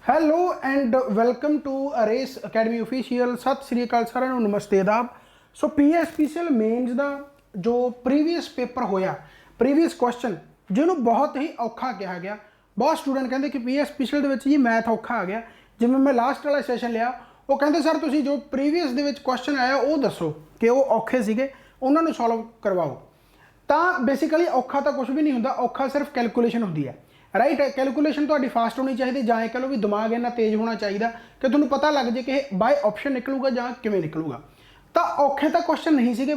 Hello and welcome to ਅਰੇਸ academy official. ਸਤਿ ਸ਼੍ਰੀ ਅਕਾਲ ਸਾਰਿਆਂ ਨੂੰ, ਨਮਸਤੇ ਆਦਾਬ। ਸੋ ਪੀਐਸਪੀਸੀਐਲ ਮੇਨਸ ਦਾ ਜੋ ਪ੍ਰੀਵੀਅਸ ਪੇਪਰ ਹੋਇਆ, ਪ੍ਰੀਵੀਅਸ ਕੁਐਸਚਨ ਜਿਹਨੂੰ ਬਹੁਤ ਹੀ ਔਖਾ ਕਿਹਾ ਗਿਆ। ਬਹੁਤ ਸਟੂਡੈਂਟ ਕਹਿੰਦੇ ਕਿ ਪੀਐਸਪੀਸੀਐਲ ਦੇ ਵਿੱਚ ਜੀ ਮੈਥ ਔਖਾ ਆ ਗਿਆ। ਜਿਵੇਂ ਮੈਂ ਲਾਸਟ ਵਾਲਾ ਸੈਸ਼ਨ ਲਿਆ, ਉਹ ਕਹਿੰਦੇ ਸਰ ਤੁਸੀਂ ਜੋ ਪ੍ਰੀਵੀਅਸ ਦੇ ਵਿੱਚ ਕੁਐਸਚਨ ਆਇਆ ਉਹ ਦੱਸੋ ਕਿ ਉਹ ਔਖੇ ਸੀਗੇ, ਉਹਨਾਂ ਨੂੰ ਸੋਲਵ ਕਰਵਾਓ। ਤਾਂ ਬੇਸਿਕਲੀ ਔਖਾ ਤਾਂ ਕੁਝ ਵੀ ਨਹੀਂ ਹੁੰਦਾ, ਔਖਾ ਸਿਰਫ ਕੈਲਕੂਲੇਸ਼ਨ ਹੁੰਦੀ ਹੈ, ਰਾਈਟ। ਕੈਲਕੂਲੇਸ਼ਨ ਤੁਹਾਡੀ ਫਾਸਟ ਹੋਣੀ ਚਾਹੀਦੀ, ਜਾਂ ਇਹ ਕਹ ਲਓ ਵੀ ਦਿਮਾਗ ਇੰਨਾ ਤੇਜ਼ ਹੋਣਾ ਚਾਹੀਦਾ ਕਿ ਤੁਹਾਨੂੰ ਪਤਾ ਲੱਗ ਜੇ ਕਿ ਬਾਏ ਆਪਸ਼ਨ ਨਿਕਲੂਗਾ ਜਾਂ ਕਿਵੇਂ ਨਿਕਲੂਗਾ। ਤਾਂ ਔਖੇ ਤਾਂ ਕੁਐਸਚਨ ਨਹੀਂ ਸੀਗੇ,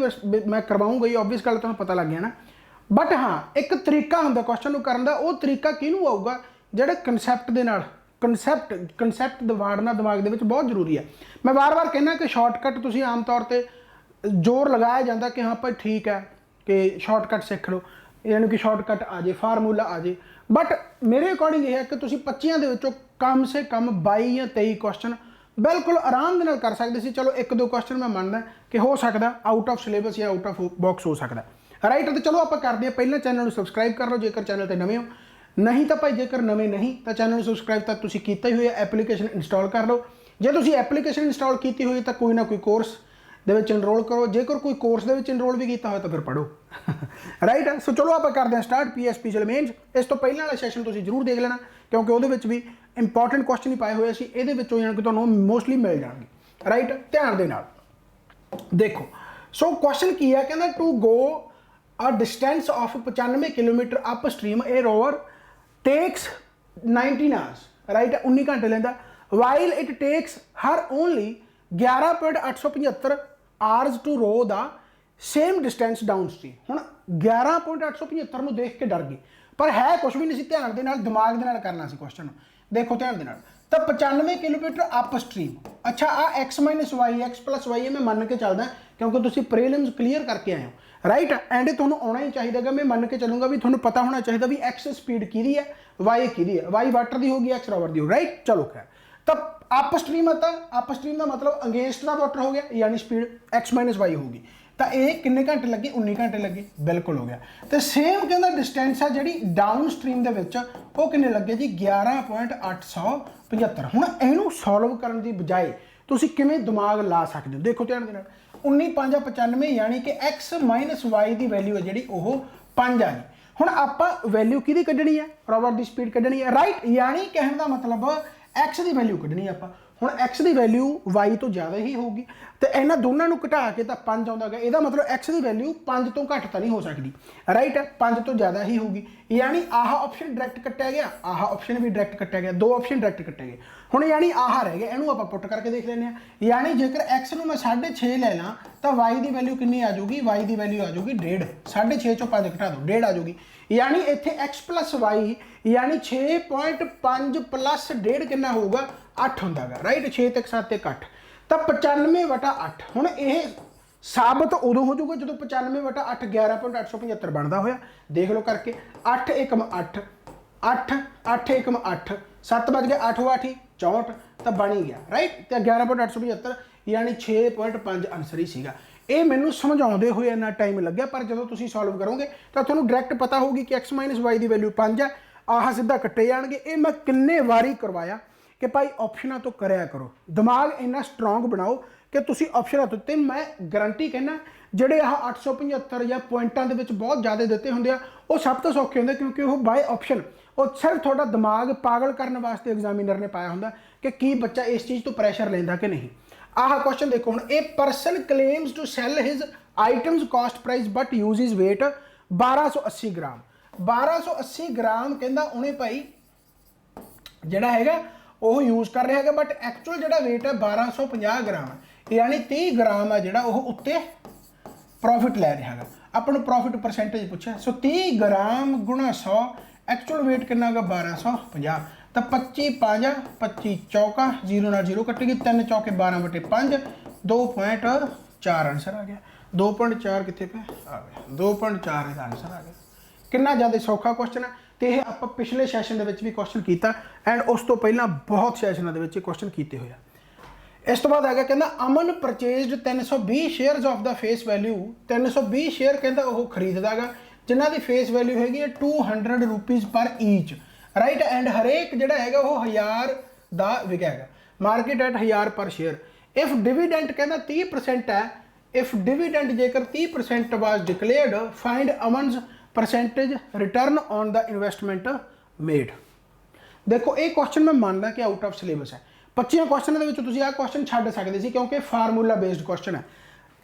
ਮੈਂ ਕਰਵਾਉਂਗਾ ਹੀ, ਓਬਵੀਅਸ ਗੱਲ ਤੁਹਾਨੂੰ ਪਤਾ ਲੱਗ ਗਿਆ ਨਾ। ਬਟ ਹਾਂ, ਇੱਕ ਤਰੀਕਾ ਹੁੰਦਾ ਕੁਐਸਚਨ ਨੂੰ ਕਰਨ ਦਾ। ਉਹ ਤਰੀਕਾ ਕਿਹਨੂੰ ਆਊਗਾ? ਜਿਹੜੇ ਕਨਸੈਪਟ ਦੇ ਨਾਲ, ਕਨਸੈਪਟ ਦਿਵਾੜਨਾ ਦਿਮਾਗ ਦੇ ਵਿੱਚ ਬਹੁਤ ਜ਼ਰੂਰੀ ਹੈ। ਮੈਂ ਵਾਰ-ਵਾਰ ਕਹਿੰਦਾ ਕਿ ਸ਼ਾਰਟਕਟ ਤੁਸੀਂ ਆਮ ਤੌਰ ਤੇ ਜ਼ੋਰ ਲਗਾਇਆ ਜਾਂਦਾ ਕਿ ਹਾਂ ਭਾਈ ਠੀਕ ਹੈ ਕਿ ਸ਼ਾਰਟਕਟ ਸਿੱਖ ਲਓ, ਯਾਨੀ ਕਿ ਸ਼ਾਰਟਕਟ ਆ ਜੇ, ਫਾਰਮੂਲਾ ਆ ਜੇ। ਬਟ ਮੇਰੇ ਅਕੋਰਡਿੰਗ ਇਹ ਹੈ ਕਿ ਤੁਸੀਂ 25 ਦੇ ਵਿੱਚੋਂ ਕਮ ਸੇ ਕਮ 22 ਜਾਂ 23 ਕੁਐਸਚਨ ਬਿਲਕੁਲ ਆਰਾਮ ਦੇ ਨਾਲ ਕਰ ਸਕਦੇ ਸੀ। ਚਲੋ ਇੱਕ ਦੋ ਕੁਐਸਚਨ ਮੈਂ ਮੰਨਦਾ ਕਿ ਹੋ ਸਕਦਾ ਆਊਟ ਆਫ ਸਿਲੇਬਸ ਜਾਂ ਆਊਟ ਆਫ ਬਾਕਸ ਹੋ ਸਕਦਾ, ਰਾਈਟ। ਤੇ ਚਲੋ ਆਪਾਂ ਕਰਦੇ ਹਾਂ। ਪਹਿਲਾਂ ਚੈਨਲ ਨੂੰ ਸਬਸਕ੍ਰਾਈਬ ਕਰ ਲਓ ਜੇਕਰ ਚੈਨਲ ਤੇ ਨਵੇਂ ਹੋ, ਨਹੀਂ ਤਾਂ ਭਾਈ ਜੇਕਰ ਨਵੇਂ ਨਹੀਂ ਤਾਂ ਚੈਨਲ ਨੂੰ ਸਬਸਕ੍ਰਾਈਬ ਤਾਂ ਤੁਸੀਂ ਕੀਤਾ ਹੀ ਹੋਇਆ। ਐਪਲੀਕੇਸ਼ਨ ਇੰਸਟਾਲ ਕਰ ਲਓ। ਜੇ ਤੁਸੀਂ ਐਪਲੀਕੇਸ਼ਨ ਇੰਸਟਾਲ ਕੀਤੀ ਹੋਈ ਤਾਂ ਕੋਈ ਨਾ ਕੋਈ ਕੋਰਸ ਦੇ ਵਿੱਚ ਇਨਰੋਲ ਕਰੋ। ਜੇਕਰ ਕੋਈ ਕੋਰਸ ਦੇ ਵਿੱਚ ਇਨਰੋਲ ਵੀ ਕੀਤਾ ਹੋਇਆ ਤਾਂ ਫਿਰ ਪੜ੍ਹੋ, ਰਾਈਟ। ਸੋ ਚਲੋ ਆਪਾਂ ਕਰਦੇ ਹਾਂ ਸਟਾਰਟ ਪੀਐਸਪੀਸੀਐਲ ਮੇਨਸ। ਇਸ ਤੋਂ ਪਹਿਲਾਂ ਵਾਲਾ ਸੈਸ਼ਨ ਤੁਸੀਂ ਜ਼ਰੂਰ ਦੇਖ ਲੈਣਾ ਕਿਉਂਕਿ ਉਹਦੇ ਵਿੱਚ ਵੀ ਇੰਪੋਰਟੈਂਟ ਕੁਐਸਚਨ ਹੀ ਪਾਏ ਹੋਏ ਸੀ। ਇਹਦੇ ਵਿੱਚੋਂ ਜਾਣ ਕੇ ਤੁਹਾਨੂੰ ਮੋਸਟਲੀ ਮਿਲ ਜਾਣਗੇ, ਰਾਈਟ। ਧਿਆਨ ਦੇ ਨਾਲ ਦੇਖੋ। ਸੋ ਕੁਐਸਚਨ ਕੀ ਹੈ? ਕਹਿੰਦਾ to go a distance of 95 kilometre upstream ਇਹ ਰੋਵਰ ਟੇਕਸ 19 hours, ਰਾਈਟ। 19 ਘੰਟੇ ਲੈਂਦਾ। While it takes her only 11.875 hours to row the same distance downstream. ਹੁਣ 11.875 ਨੂੰ ਦੇਖ ਕੇ ਡਰ ਗਏ, ਪਰ ਹੈ ਕੁਝ ਵੀ ਨਹੀਂ ਸੀ। ਧਿਆਨ ਦੇ ਨਾਲ, ਦਿਮਾਗ ਦੇ ਨਾਲ ਕਰਨਾ ਸੀ ਕੁਐਸਚਨ ਨੂੰ। ਦੇਖੋ ਧਿਆਨ ਦੇ ਨਾਲ, ਤਾਂ 95 ਕਿਲੋਮੀਟਰ ਅਪ ਸਟਰੀਮ। ਅੱਛਾ, ਆ x minus y, x plus y ਮੈਂ ਮੰਨ ਕੇ ਚੱਲਦਾ ਕਿਉਂਕਿ ਤੁਸੀਂ ਪ੍ਰੀਲਿਮਸ ਕਲੀਅਰ ਕਰਕੇ ਆਏ ਹੋ, ਰਾਈਟ। ਐਂਡ ਤੁਹਾਨੂੰ ਆਉਣਾ ਹੀ ਚਾਹੀਦਾ ਗਾ। ਮੈਂ ਮੰਨ ਕੇ ਚੱਲੂੰਗਾ ਵੀ ਤੁਹਾਨੂੰ ਪਤਾ ਹੋਣਾ ਚਾਹੀਦਾ ਵੀ x ਸਪੀਡ ਕਿਹਦੀ ਹੈ, y ਕਿਹਦੀ ਹੈ। y ਵਾਟਰ ਦੀ ਹੋਗੀ, x ਰੋਵਰ ਦੀ ਹੋਗੀ, ਰਾਈਟ। ਚਲੋ ਖੈਰ, ਤਾਂ ਅਪ ਸਟਰੀਮ ਹੈ ਤਾਂ ਅਪ ਸਟਰੀਮ ਦਾ ਮਤਲਬ ਅਗੇਂਸਟ ਦਾ ਵਾਟਰ ਹੋ ਗਿਆ, ਯਾਨੀ ਸਪੀਡ x ਮਾਈਨਸ ਵਾਈ ਹੋਊਗੀ। ਤਾਂ ਇਹ ਕਿੰਨੇ ਘੰਟੇ ਲੱਗੇ? 19 ਘੰਟੇ ਲੱਗੇ, ਬਿਲਕੁਲ ਹੋ ਗਿਆ। ਤੇ ਸੇਮ ਕਹਿੰਦਾ ਡਿਸਟੈਂਸ ਆ ਜਿਹੜੀ ਡਾਊਨ ਸਟਰੀਮ ਦੇ ਵਿੱਚ, ਉਹ ਕਿੰਨੇ ਲੱਗੇ ਜੀ? 11.875। ਹੁਣ ਇਹਨੂੰ ਸੋਲਵ ਕਰਨ ਦੀ ਬਜਾਏ ਤੁਸੀਂ ਕਿਵੇਂ ਦਿਮਾਗ ਲਾ ਸਕਦੇ ਹੋ? ਦੇਖੋ ਧਿਆਨ ਦੇ ਨਾਲ, 19 5 95 ਯਾਨੀ ਕਿ x ਮਾਈਨਸ ਵਾਈ ਦੀ ਵੈਲਿਊ ਹੈ ਜਿਹੜੀ ਉਹ 5 ਆ ਗਈ। ਹੁਣ ਆਪਾਂ ਵੈਲਿਊ ਕਿਹਦੀ ਕੱਢਣੀ ਹੈ? ਰੋਵਰ ਦੀ ਸਪੀਡ ਕੱਢਣੀ ਹੈ, ਰਾਈਟ। ਯਾਨੀ ਕਹਿਣ ਦਾ ਮਤਲਬ x ਦੀ ਵੈਲਿਊ ਕੱਢਣੀ ਆਪਾਂ। ਹੁਣ x ਦੀ ਵੈਲਿਊ y ਤੋਂ ਜ਼ਿਆਦਾ ਹੀ ਹੋਊਗੀ ਤੇ ਇਹਨਾਂ ਦੋਨਾਂ ਨੂੰ ਘਟਾ ਕੇ ਤਾਂ 5 ਆਉਂਦਾ ਗਿਆ। ਇਹਦਾ ਮਤਲਬ x ਦੀ ਵੈਲਿਊ 5 ਤੋਂ ਘੱਟ ਤਾਂ ਨਹੀਂ ਹੋ ਸਕਦੀ, ਰਾਈਟ। 5 ਤੋਂ ਜ਼ਿਆਦਾ ਹੀ ਹੋਊਗੀ, ਯਾਨੀ ਆਹ ਆਪਸ਼ਨ ਡਾਇਰੈਕਟ ਕੱਟਿਆ ਗਿਆ, ਆਹ ਆਪਸ਼ਨ ਵੀ ਡਾਇਰੈਕਟ ਕੱਟਿਆ ਗਿਆ, ਦੋ ਆਪਸ਼ਨ ਡਾਇਰੈਕਟ ਕੱਟੇ ਗਏ। ਹੁਣ ਯਾਨੀ ਆਹ ਰਹਿ ਗਿਆ, ਇਹਨੂੰ ਆਪਾਂ ਪੁੱਟ ਕਰਕੇ ਦੇਖ ਲੈਂਦੇ ਹਾਂ। ਯਾਨੀ ਜੇਕਰ x ਨੂੰ ਮੈਂ 6.5 ਲੈ ਲਾਂ ਤਾਂ y ਦੀ ਵੈਲਿਊ ਕਿੰਨੀ ਆ ਜਾਊਗੀ? y ਦੀ ਵੈਲਿਊ ਆ ਜਾਊਗੀ 1.5। 6.5 ਚੋਂ 5 ਘਟਾ ਦਿਓ, 1.5 ਆ ਜਾਊਗੀ। ਯਾਨੀ ਇੱਥੇ x ਪਲਸ ਵਾਈ ਯਾਨੀ 6.5 ਪਲਸ 1.5 ਕਿੰਨਾ ਹੋਊਗਾ? 8 ਹੁੰਦਾ ਗਾ, ਰਾਈਟ। 6 ਤੇ 7 ਤੇ 8 ਤਾਂ 95/8। ਹੁਣ ਇਹ ਸਾਬਤ ਉਦੋਂ ਹੋ ਜਾਊਗਾ ਜਦੋਂ 95/8 11.875 ਬਣਦਾ ਹੋਇਆ। ਦੇਖ ਲਓ ਕਰਕੇ, 8 ਏਕਮ 8, 8 8 ਏਕਮ 8, 7 ਵੱਜ ਗਏ, 8 8 64 ਤਾਂ ਬਣ ਹੀ ਗਿਆ, ਰਾਈਟ। ਤੇ 11.875 ਯਾਨੀ 6.5 ਆਨਸਰ ਹੀ ਸੀਗਾ। ਇਹ ਮੈਨੂੰ ਸਮਝਾਉਂਦੇ ਹੋਏ ਇੰਨਾ ਟਾਈਮ ਲੱਗਿਆ, ਪਰ ਜਦੋਂ ਤੁਸੀਂ ਸੋਲਵ ਕਰੋਗੇ ਤਾਂ ਤੁਹਾਨੂੰ ਡਾਇਰੈਕਟ ਪਤਾ ਹੋਊਗੀ ਕਿ x ਮਾਈਨਸ ਵਾਈ ਦੀ ਵੈਲਿਊ 5 ਹੈ। ਆਹ ਸਿੱਧਾ ਕੱਟੇ ਜਾਣਗੇ। ਇਹ ਮੈਂ ਕਿੰਨੇ ਵਾਰੀ ਕਰਵਾਇਆ ਕਿ ਭਾਈ ਆਪਸ਼ਨਾਂ ਤੋਂ ਕਰਿਆ ਕਰੋ, ਦਿਮਾਗ ਇੰਨਾ ਸਟਰੋਂਗ ਬਣਾਓ ਕਿ ਤੁਸੀਂ ਆਪਸ਼ਨਾਂ ਤੋਂ। ਤੇ ਮੈਂ ਗਰੰਟੀ ਕਹਿੰਦਾ ਜਿਹੜੇ ਆਹ 875 ਜਾਂ ਪੁਆਇੰਟਾਂ ਦੇ ਵਿੱਚ ਬਹੁਤ ਜ਼ਿਆਦਾ ਦਿੱਤੇ ਹੁੰਦੇ ਆ, ਉਹ ਸਭ ਤੋਂ ਸੌਖੇ ਹੁੰਦੇ ਕਿਉਂਕਿ ਉਹ ਬਾਏ ਆਪਸ਼ਨ, ਉਹ ਸਿਰਫ ਤੁਹਾਡਾ ਦਿਮਾਗ ਪਾਗਲ ਕਰਨ ਵਾਸਤੇ ਐਗਜ਼ਾਮੀਨਰ ਨੇ ਪਾਇਆ ਹੁੰਦਾ ਕਿ ਕੀ ਬੱਚਾ ਇਸ ਚੀਜ਼ ਤੋਂ ਪ੍ਰੈਸ਼ਰ ਲੈਂਦਾ ਕਿ ਨਹੀਂ। ਆਹ ਕੁਐਸਚਨ ਦੇਖੋ ਹੁਣ, ਇਹ person claims to sell his items cost price but uses weight 1280 gram. 1280 gram ਕਹਿੰਦਾ ਉਹਨੇ ਭਾਈ ਜਿਹੜਾ ਹੈਗਾ ਉਹ ਯੂਜ਼ ਕਰ ਰਿਹਾ ਹੈਗਾ, ਬਟ ਐਕਚੁਅਲ ਜਿਹੜਾ weight ਹੈ 1250 ਗ੍ਰਾਮ ਹੈ, ਯਾਨੀ 30 ਗ੍ਰਾਮ ਹੈ ਜਿਹੜਾ ਉਹ ਉੱਤੇ ਪ੍ਰੋਫਿਟ ਲੈ ਰਿਹਾ ਹੈਗਾ। ਆਪਾਂ ਨੂੰ ਪ੍ਰੋਫਿਟ ਪਰਸੈਂਟੇਜ ਪੁੱਛਿਆ, ਸੋ 30 ਗ੍ਰਾਮ ਗੁਣਾ 100, ਐਕਚੁਅਲ weight ਕਿੰਨਾ ਹੈਗਾ? 1250। ਤਾਂ 25 5 25 ਚੌਕਾ, 0 ਨਾਲ 0 ਕੱਟੇਗੀ, 3 ਚੌਕੇ 12/5, 2.4 ਆਨਸਰ ਆ ਗਿਆ। 2.4 ਕਿੱਥੇ ਪਿਆ? ਆ ਗਿਆ 2.4 ਇਹਦਾ ਆਨਸਰ ਆ ਗਿਆ। ਕਿੰਨਾ ਜ਼ਿਆਦਾ ਸੌਖਾ ਕੁਐਸਚਨ ਹੈ। ਤੇ ਇਹ ਆਪਾਂ ਪਿਛਲੇ ਸੈਸ਼ਨ ਦੇ ਵਿੱਚ ਵੀ ਕੁਐਸਚਨ ਕੀਤਾ ਐਂਡ ਉਸ ਤੋਂ ਪਹਿਲਾਂ ਬਹੁਤ ਸੈਸ਼ਨਾਂ ਦੇ ਵਿੱਚ ਇਹ ਕੁਐਸਚਨ ਕੀਤੇ ਹੋਏ ਆ। ਇਸ ਤੋਂ ਬਾਅਦ ਆ ਗਿਆ, ਕਹਿੰਦਾ ਅਮਨ ਪਰਚੇਜ਼ਡ 320 shares of the face value. 320 share ਕਹਿੰਦਾ ਉਹ ਖਰੀਦਦਾ ਗਾ ਜਿਨ੍ਹਾਂ ਦੀ ਫੇਸ ਵੈਲਿਊ ਹੈਗੀ ਹੈ 200 ਰੁਪੀਜ਼ ਪਰ ਈਚ, ਰਾਈਟ। ਐਂਡ ਹਰੇਕ ਜਿਹੜਾ ਹੈਗਾ ਉਹ 1000 ਦਾ ਵਿਕਿਆ ਹੈਗਾ, ਮਾਰਕੀਟ ਐਟ 1000 ਪਰ ਸ਼ੇਅਰ। ਇਫ ਡਿਵੀਡੈਂਟ ਕਹਿੰਦਾ 30% ਹੈ, ਇਫ ਡਿਵੀਡੈਂਟ ਜੇਕਰ 30% ਵਾਜ ਡਿਕਲੇਅਰਡ, ਫਾਈਂਡ ਅਮਨਸ percentage return on the investment made. देखो ये क्वेश्चन मैं मानना कि आउट ऑफ सिलेबस है, 25 क्वेश्चनों के आ क्वेश्चन छड्ड सकते सी क्योंकि फार्मूला बेस्ड क्वेश्चन है।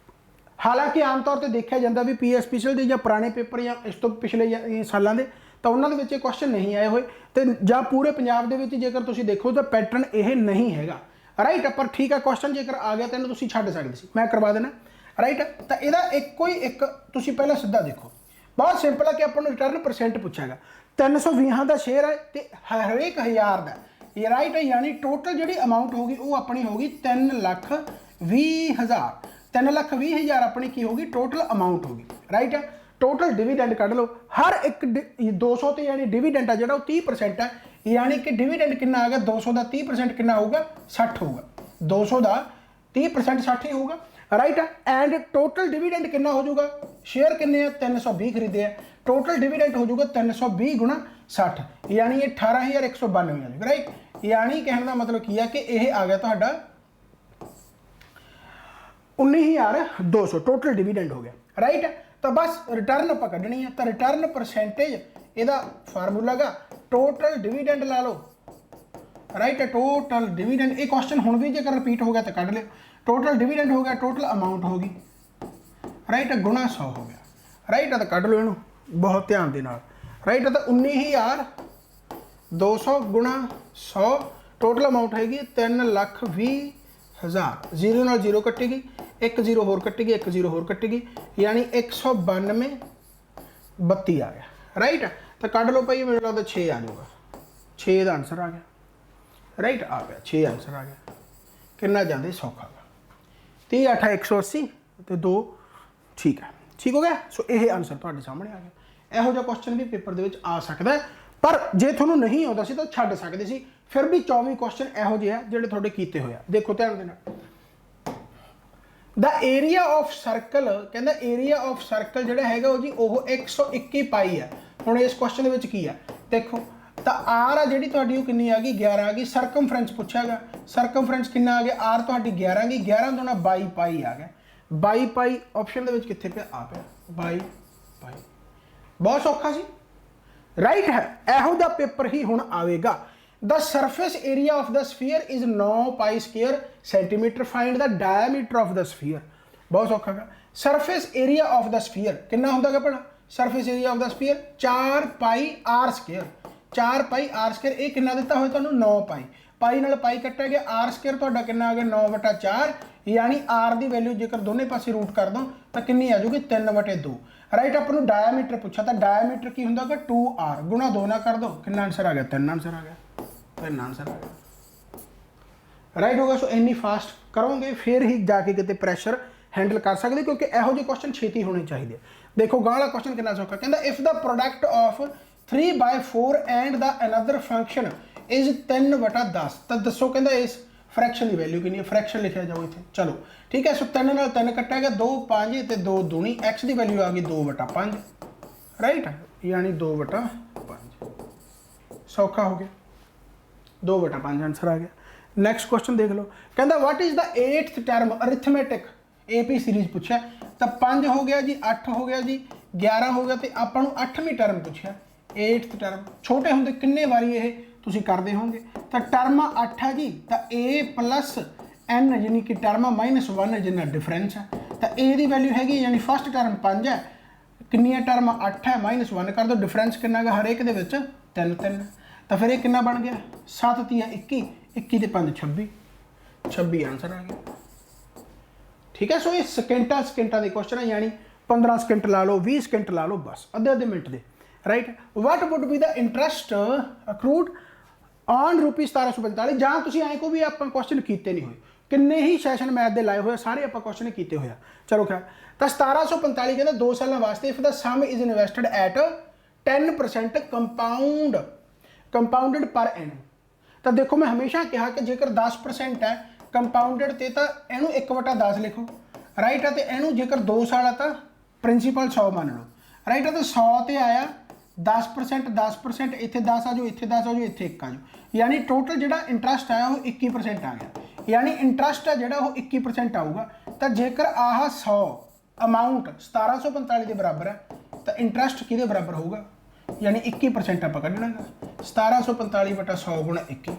हालांकि आम तौर पर देखा जाता भी PSPCL के या पुराने पेपर या इस तो पिछले सालों के तो उन्होंने क्वेश्चन नहीं आए हुए, तो या पूरे पंजाब के जेकर तुम देखो तो पैटर्न यह नहीं है, राइट। पर ठीक है क्वेश्चन जेकर आ गया तो इन्हें तुम छड्ड सकते सी, मैं करवा देना, राइट। तो यदा एको ही एक तुम पहले सीधा देखो, बहुत सिंपल है कि अपन रिटर्न परसेंट पूछेगा। 320 का शेयर है तो हरेक 1000 का, ये राइट है, यानी टोटल जी अमाउंट होगी वो अपनी होगी 3,20,000, 3,20,000 अपनी की होगी टोटल अमाउंट होगी, राइट है। टोटल डिविडेंड कढ़ लो, हर एक 200 तो यानी डिविडेंड है जो 30% है, यानी कि डिविडेंड कितना आ गया 200 का 30% कितना होगा 60 होगा, 200 का 30% 60 ही होगा, राइट। एंड टोटल डिविडेंड कितना हो जाएगा, शेयर कितने 320 खरीदे हैं, टोटल डिविडेंड हो जाएगा 320 गुणा 60, यानी ये 18,192 आ जाएगा, राइट। यानी कहने का मतलब की है कि यह आ गया तो 19,200 टोटल डिविडेंड हो गया, राइट। तो बस रिटर्न आप कढ़नी है, तो रिटर्न परसेंटेज यदा फार्मूला गा टोटल डिविडेंड ला लो, राइट। टोटल डिविडेंड, ये क्वेश्चन हुण भी जेकर रिपीट हो गया तो कढ़ लो, टोटल डिविडेंड हो गया, टोटल अमाउंट होगी, राइट, गुणा 100 हो गया, राइट। तो कढ़ लो इनू बहुत ध्यान के नाल, राइट। तो 19,200 गुणा 100, टोटल अमाउंट हैगी 3,20,000, 0 नाल 0 कटेगी, 1 0 होर कटेगी, 1 0 होर कटेगी, यानी 192,32 आ गया, राइट। तो कढ़ लो भाई, मेरे लगता 6 आ जाऊगा, 6 का आंसर आ गया, राइट, आ गया 6 आंसर आ गया। कितना ज़्यादा सौखा गा, 30 8 180 तो 2, ठीक है, ठीक हो गया। सो यह आंसर तुहाडे सामने आ गया। यहो जिहा क्वेश्चन भी पेपर दे विच आ सकता है, पर जे तुहानूं नहीं आउंदा सी तो छड्ड सकदे सी, फिर भी 24 क्वेश्चन यहो जिहे आ जिहड़े तुहाडे कीते होए आ। देखो ध्यान दे नाल, द एरिया ऑफ सर्कल कहंदा एरिया ऑफ सर्कल जिहड़ा हैगा जी ओह 121 पाई है। हुण इस क्वेश्चन दे विच की है देखो, तो आर आ जी तुहाडी कितनी आ गई 11 आ गई, सरकमफ्रेंस पूछागा, सरकमफ्रेंस कितना आ गया, आर तुहाडी 11 गई, 11 दूना 22 पाई आ गया, 22 पाई ऑप्शन दे विच कित्थे पिया आ पिया 22 पाई, बहुत सौखा सी, राइट है। यहो जिहा पेपर ही हुण आवेगा। The surface area of the sphere is 9 pi square centimetre, find the diameter of the sphere, बहुत सौखा गा। Surface area of the sphere कितना होंदा गा भला, surface area of the sphere 4 pi r square, 4 pi r square, ये कितना दिता होया तुहानूं 9 पाई, पाई नाल पाई कट्टिया गया, आर स्क्वेयर तुहाडा कितना आ गया 9/4, यानी आर की वैल्यू जेकर दोनों पासे रूट कर दो तो कितनी आ जाऊगी 3/2, राइट। अपन डायमीटर पूछा तो डायमीटर की होंगे 2r, गुणा 2 ना कर दो, कितना आंसर आ गया 3 आंसर आ गया, 3 आंसर आ गया, राइट होगा। सो इन्नी फास्ट करोगे फिर ही जाके कितने प्रैशर हैंडल कर सकते, क्योंकि यहो ਜਿਹੇ क्वेश्चन छेती होने चाहिए। देखो गाला क्वेश्चन कितना सौखा, कहता if the product of 3/4 and the another function is 3/10, तो दसो कहता इस फ्रैक्शन की वैल्यू कितनी है, फ्रैक्शन लिखा जाओ इतने, चलो ठीक है। सो 3 नाल 3 कट्टा गया, 2 5 तो 2 दूनी, एक्स की वैल्यू आ गई 2/5, राइट, यानी 2/5, सौखा हो गया, 2/5 आंसर आ गया। नैक्सट क्वेश्चन देख लो, कहता what is the 8th term arithmetic AP series पूछा, तो 5 हो गया जी, 8 हो गया जी, 11 हो गया, तो आपको 8वीं टर्म पूछा 8th टर्म। छोटे होंगे किन्ने वारी ये तुसीं करते होंगे, तो टर्म 8 है जी, तो A + N यानी कि टर्म -1 जिन्ना डिफरेंस है, तो A की वैल्यू हैगी यानी फर्स्ट टर्म 5 है, कितनी टर्म 8 है, -1 कर दो, डिफरेंस कितना गा हरेक दे विच 3 3, तो फिर ये कितना बन गया 7 × 21, 21 ते 5 26, 26 आंसर आ गया, ठीक है। सो ये सेकेंटा के क्वेश्चन है, यानी 15 सेकेंड ला लो, 20 सेकेंड ला लो, बस अद्धे मिनट के, right. What would be the interest accrued on ₹1745, जहाँ तुम आए को भी आप क्वेश्चन किए नहीं हुए, किन्ने ही सैशन मैथ के लाए हुए सारे आप क्वेश्चन किए हुए। चलो खैर, तो 1745 कहते 2 सालों वास्ते if the some is invested at 10% compounded per annum, तो देखो मैं हमेशा कहा कि जेकर 10% है कंपाउंडेड ते तो इनू 1/10 लिखो, राइट है, तो इनू जेकर 2 साल है तो प्रिंसीपल 100 मान लो, राइट है, तो 100 ते आया 10%, 10%, इत्थे 10 आ जाओ, इत्थे 10 आ जाओ, इत्थे 1 आ जाओ, यानी टोटल जिहड़ा इंटरस्ट आया वो 21% आ गया, यानी इंटरस्ट है जिहड़ा वो 21% आऊगा। तो जेकर आह 100 अमाउंट 1745 के बराबर है तो इंटरस्ट किहदे बराबर होगा, यानी 21% आपां कढना है। 1745 बटा 100 गुणा 21।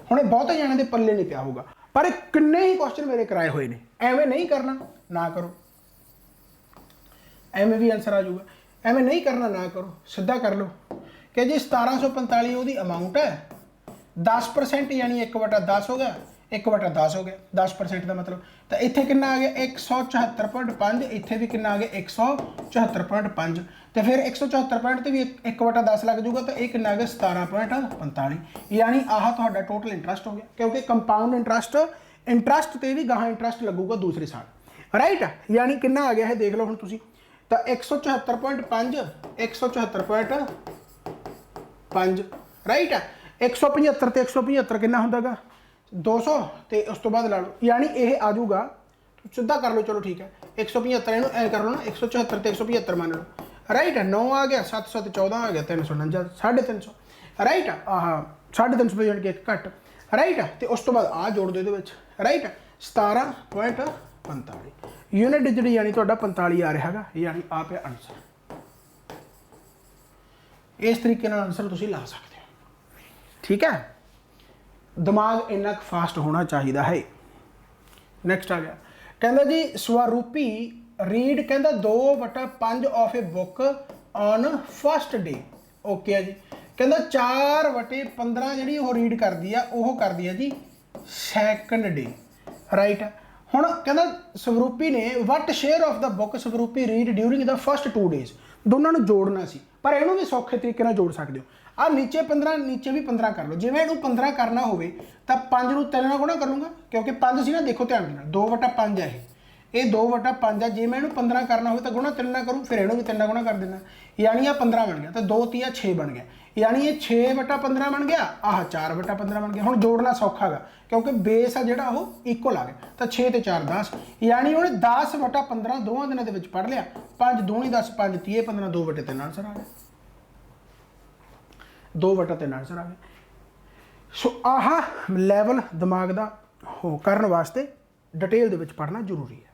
हुण बहुते जाणिਆਂ दे पल्ले नहीं पिया होगा, पर किन्ने ही क्वेश्चन मेरे कराए हुए ने। एवें नहीं करना ना करो, एवें भी आंसर आ जाऊगा। एवें नहीं करना ना करो, सीधा कर लो कि जी 1745 ਉਹਦੀ अमाउंट है, 10% यानी 1/10 हो गया, 1/10 हो गया, 10% का मतलब। तो इत्थे कितना आ गया 174.5, इत्थे भी कितना आ गया 174.5, तो फिर 174 पॉइंट भी 1/10 लग जाऊगा, तो ये कितना आ गया 17.45, यानी आह तुहाडा टोटल इंटरस्ट हो गया, क्योंकि कंपाउंड इंटरस्ट ते भी गाहां इंटरस्ट लगूगा दूसरे साल, राइट। यानी कितना आ गया है देख लो हुण तुसीं, तो 174.5, 174.5, राइट है। 175 तो 175 कितना होंदा गा 200, तो उस तो बाद ला लो, यानी ये आ जाऊगा, सीधा कर लो, चलो ठीक है। 175 इनू ऐ कर लो ना, 174 तो 175 मान लो, राइट है। 9 आ गया, 7 7 14 आ गया, 349, 350, राइट है। आह 350 तो जान के एक घट, राइट है। तो उस तो बाद आ जोड़ दो ये, राइट है। 17.45 यूनिट डिजिट यानी तुहाडा 45 आ रहा है, यानी आ पे आंसर। इस तरीके आंसर तुसीं ला सकते हो, ठीक है। दिमाग इन्ना फास्ट होना चाहिए है। नैक्सट आ गया, कहता जी स्वरूपी रीड कहता 2/5 of a book on first day, okay है जी। कहता 4/15 जी रीड कर दी है, वह कर दी है जी सैकंड डे, राइट है। हुण कहता स्वरूपी ने what share of the book Swarupi read during the first 2 days, दोनों जोड़ना सी, पर इनू भी सौखे तरीके नाल जोड़ सकते हो। आ नीचे 15, नीचे भी 15 कर लो, जिवें इनू 15 करना होवे तो 5 नूं 3 नाल गुणा करूँगा, क्योंकि 5 सी ना, देखो ध्यान देना 2/5 है ये 2/5 है। जे मैं इनू 15 करना हो तो गुणा 3 ना करूँ, फिर इनू भी 3 गुणा कर देना, यानी आ 15 बन गया, तो 2 3 6 बन गया, यानी ये 6/15 बन गया, आह 4/15 बन गया। हुण जोड़ना सौखा गा, क्योंकि बेस है जिहड़ा वो इक्वल आ गया, तो 6 ते 4 10, यानी उन्हें 10/15 दोवां दिनां दे विच पढ़ लिया। 5 दूनी 10, 5 30 15, 2/3 आंसर आ गया, 2/3 आंसर आ गया। सो आह लैवल दिमाग का हो करने वास्ते डिटेल दे विच पढ़ना जरूरी है।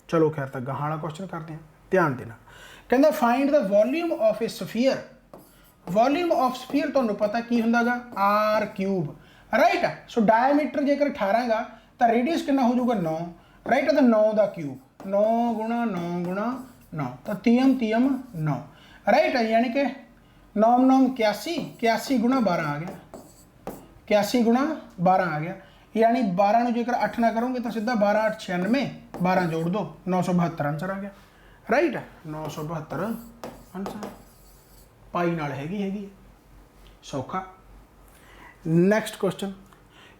चलो खैर तक गाहां वाला क्वेश्चन करते हैं, ध्यान देना। कहता find the volume of A sphere, volume of sphere तुहानूं पता की हुंदा गा r3, राइट। सो डायमीटर जेकर 18 गा तो रेडियस कितना हो जाऊगा 9, राइट। तो 9 का क्यूब, 9 गुणा 9 गुणा 9, तो 3 3 9, राइट है। यानी कि 9 9 81, 81 गुणा 12 आ गया, 81 गुणा 12 आ गया, यानी 12 में जेकर 8 ना करोगे तो सीधा 12 8 96, 12 जोड़ दो 972 आंसर आ गया, राइट है। 972 आंसर पाई नाल हैगी सौखा। नैक्सट क्वेश्चन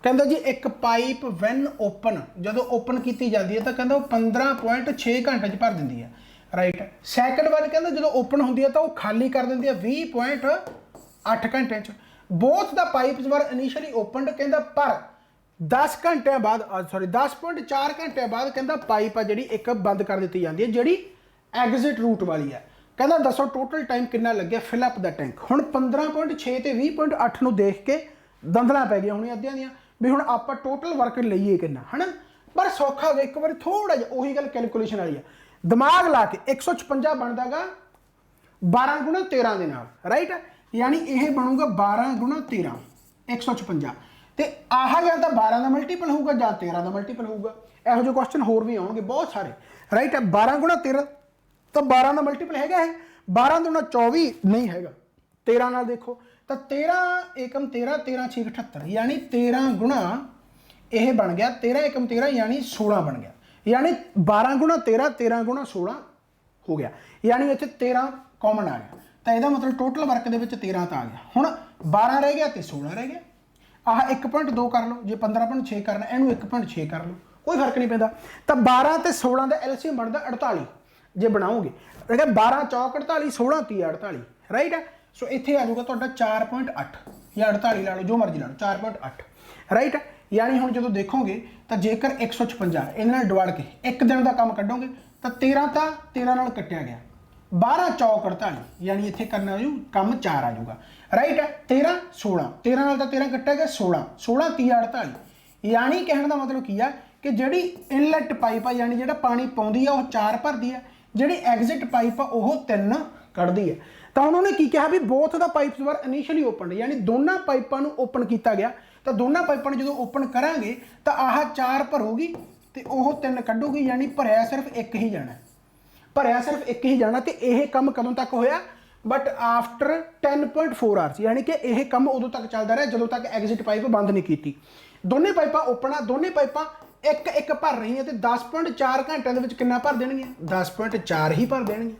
कहता जी एक पाइप वैन ओपन जो ओपन की जाती है तो कहता वो 15.6 घंटे भर देती है, राइट है। सैकंड वाली कहता जो ओपन होंगी है तो वो खाली कर देती है 20.8 घंटे। Both the pipes were initially opened कहता पर 10 घंटे बाद, सॉरी 10.4 घंटे बाद कहता पाइप है जी एक बंद कर दी जाती है जी एग्जिट रूट वाली है। कहता दसो टोटल टाइम कितना लगे फिलअप द टैंक। हुण 15.6 ते 20.8 नूं देख के दंदलां पै गईयां होणीआं अद्धियां दियां भी हुण आपां टोटल वर्क लईए कितना, है ना। पर सौखा हो एक बार थोड़ा जिहा उही गल कैलकुलेशन वाली है, दिमाग ला के 156 बनदा गा 12 गुणा 13 दे नाल, राइट। यानी यह बनूगा 12 गुणा 13 156, तो आह या तो 12 का मल्टीपल होगा या 13 का मल्टीपल होगा। इहो ਜਿਹੇ क्वेश्चन होर भी आउणगे बहुत सारे, राइट है। 12 गुणा 13 तो 12 का मल्टीपल हैगा है, 12 दूना 24 नहीं हैगा, 13 नाल देखो तो 13 एकम 13 13 6 78, यानी 13 गुणा यह बन गया 13 एकम 13 यानी 16 बन गया, यानी 12 गुणा 13 13 गुणा 16 हो गया, यानी इत्थे 13 कॉमन आ गया। तो यह मतलब टोटल वर्क के 13 तो आ गया। हुण 12 रह गया तो 16 रह गया। आह 1.2 कर लो, जो 15.6 करना इनू 1.6 कर लो, कोई फर्क नहीं पैंदा। तो 12 तो 16 का एलसीएम बनता 48 जे बनाओगे, 12 चौक 48 16 30 48, राइट है। सो इत्थे आ जाऊगा तुहाडा 4.8 या 48 ला लो जो मर्जी ला लो 4.8, राइट है। यानी हुण जो देखोगे तो जेकर 156 इहदे नाल डिवाइड के एक दिन का काम कढोगे तो 13 तो 13 नाल कट्टिया गया, 12 चौक 48, यानी इत्थे करना जू कम 4 आ जाऊगा। राइट है। 13 16, 13 नाल तां 13 कट्टिया गया 16, 16 30 48, यानी कहने का मतलब की है कि जिहड़ी इनलैट पाइप है यानी जिहड़ा पानी पाउंदी है वह 4 भरदी है, जिहड़ी एग्जिट पाइप है वह 3 कढ़दी है। तो उन्होंने की कहा भी both the pipes were initially open, यानी दोनों पाइपों को ओपन किया गया। तो दोनों पाइपों जो ओपन करांगे तो आह 4 भरूगी तो वह 3 कढ़ूगी, यानी भरिया सिर्फ एक ही जाना, भरिया सिर्फ एक ही जाना। तो यह काम कदों तक होया, बट आफ्टर 10.4 आवर्स, यानी कि यह काम उदों तक चलता रहा जो तक एग्जिट पाइप बंद नहीं की। दोनों पाइपां ओपन आ, दोनों पाइपां एक एक भर रही हैं, तो 10.4 घंटे कि भर देणगियां, 10.4 ही भर देणगियां,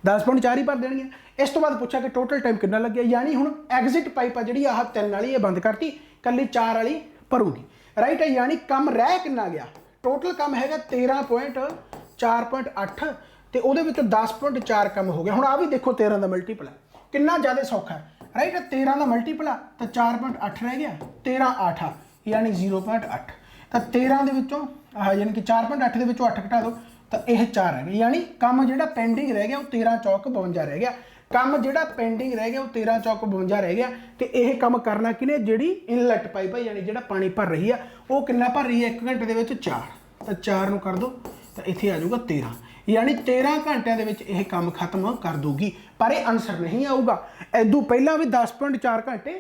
10.4 ही भर देणगियां। इस तो बाद पूछा कि टोटल टाइम कितना लग गया, यानी हुण एग्जिट पाइप आ जिहड़ी आह 3 वाली ये बंद करती, कल्ली 4 वाली भरूगी। राइट है। यानी कम रह कितना गया, टोटल कम हैगा 13.4.8 ਤੇ ਉਹਦੇ ਵਿੱਚ 10.4 कम हो गया। ਹੁਣ ਆ भी देखो 13 का मल्टीपल है कितना ज़्यादा सौखा है। राइट है। 13 का मल्टीपल है तो 4.8 रह गया, 13 8 यानी 0.8, तो 13 ਦੇ ਵਿੱਚੋਂ यानी कि 4.8 ਦੇ ਵਿੱਚੋਂ 8 घटा दो तो यह 4 रह गया, यानी काम ਜਿਹੜਾ पेंडिंग रह गया वो 13 चौक 52 रह गया। काम ਜਿਹੜਾ पेंडिंग रह गया वो 13 चौक 52 रह गया। तो यह काम करना किने, ਜਿਹੜੀ इनलैट पाइप है यानी ਜਿਹੜਾ पानी भर रही है वो कितना भर रही है 1 घंटे ਦੇ ਵਿੱਚ 4, तो 4 ਨੂੰ कर दो तो इत्थे आ जाऊगा 13, यानी 13 घंटिया यह काम खत्म कर दूगी। पर यह आंसर नहीं आऊगा, इदू पहला भी 10.4 घंटे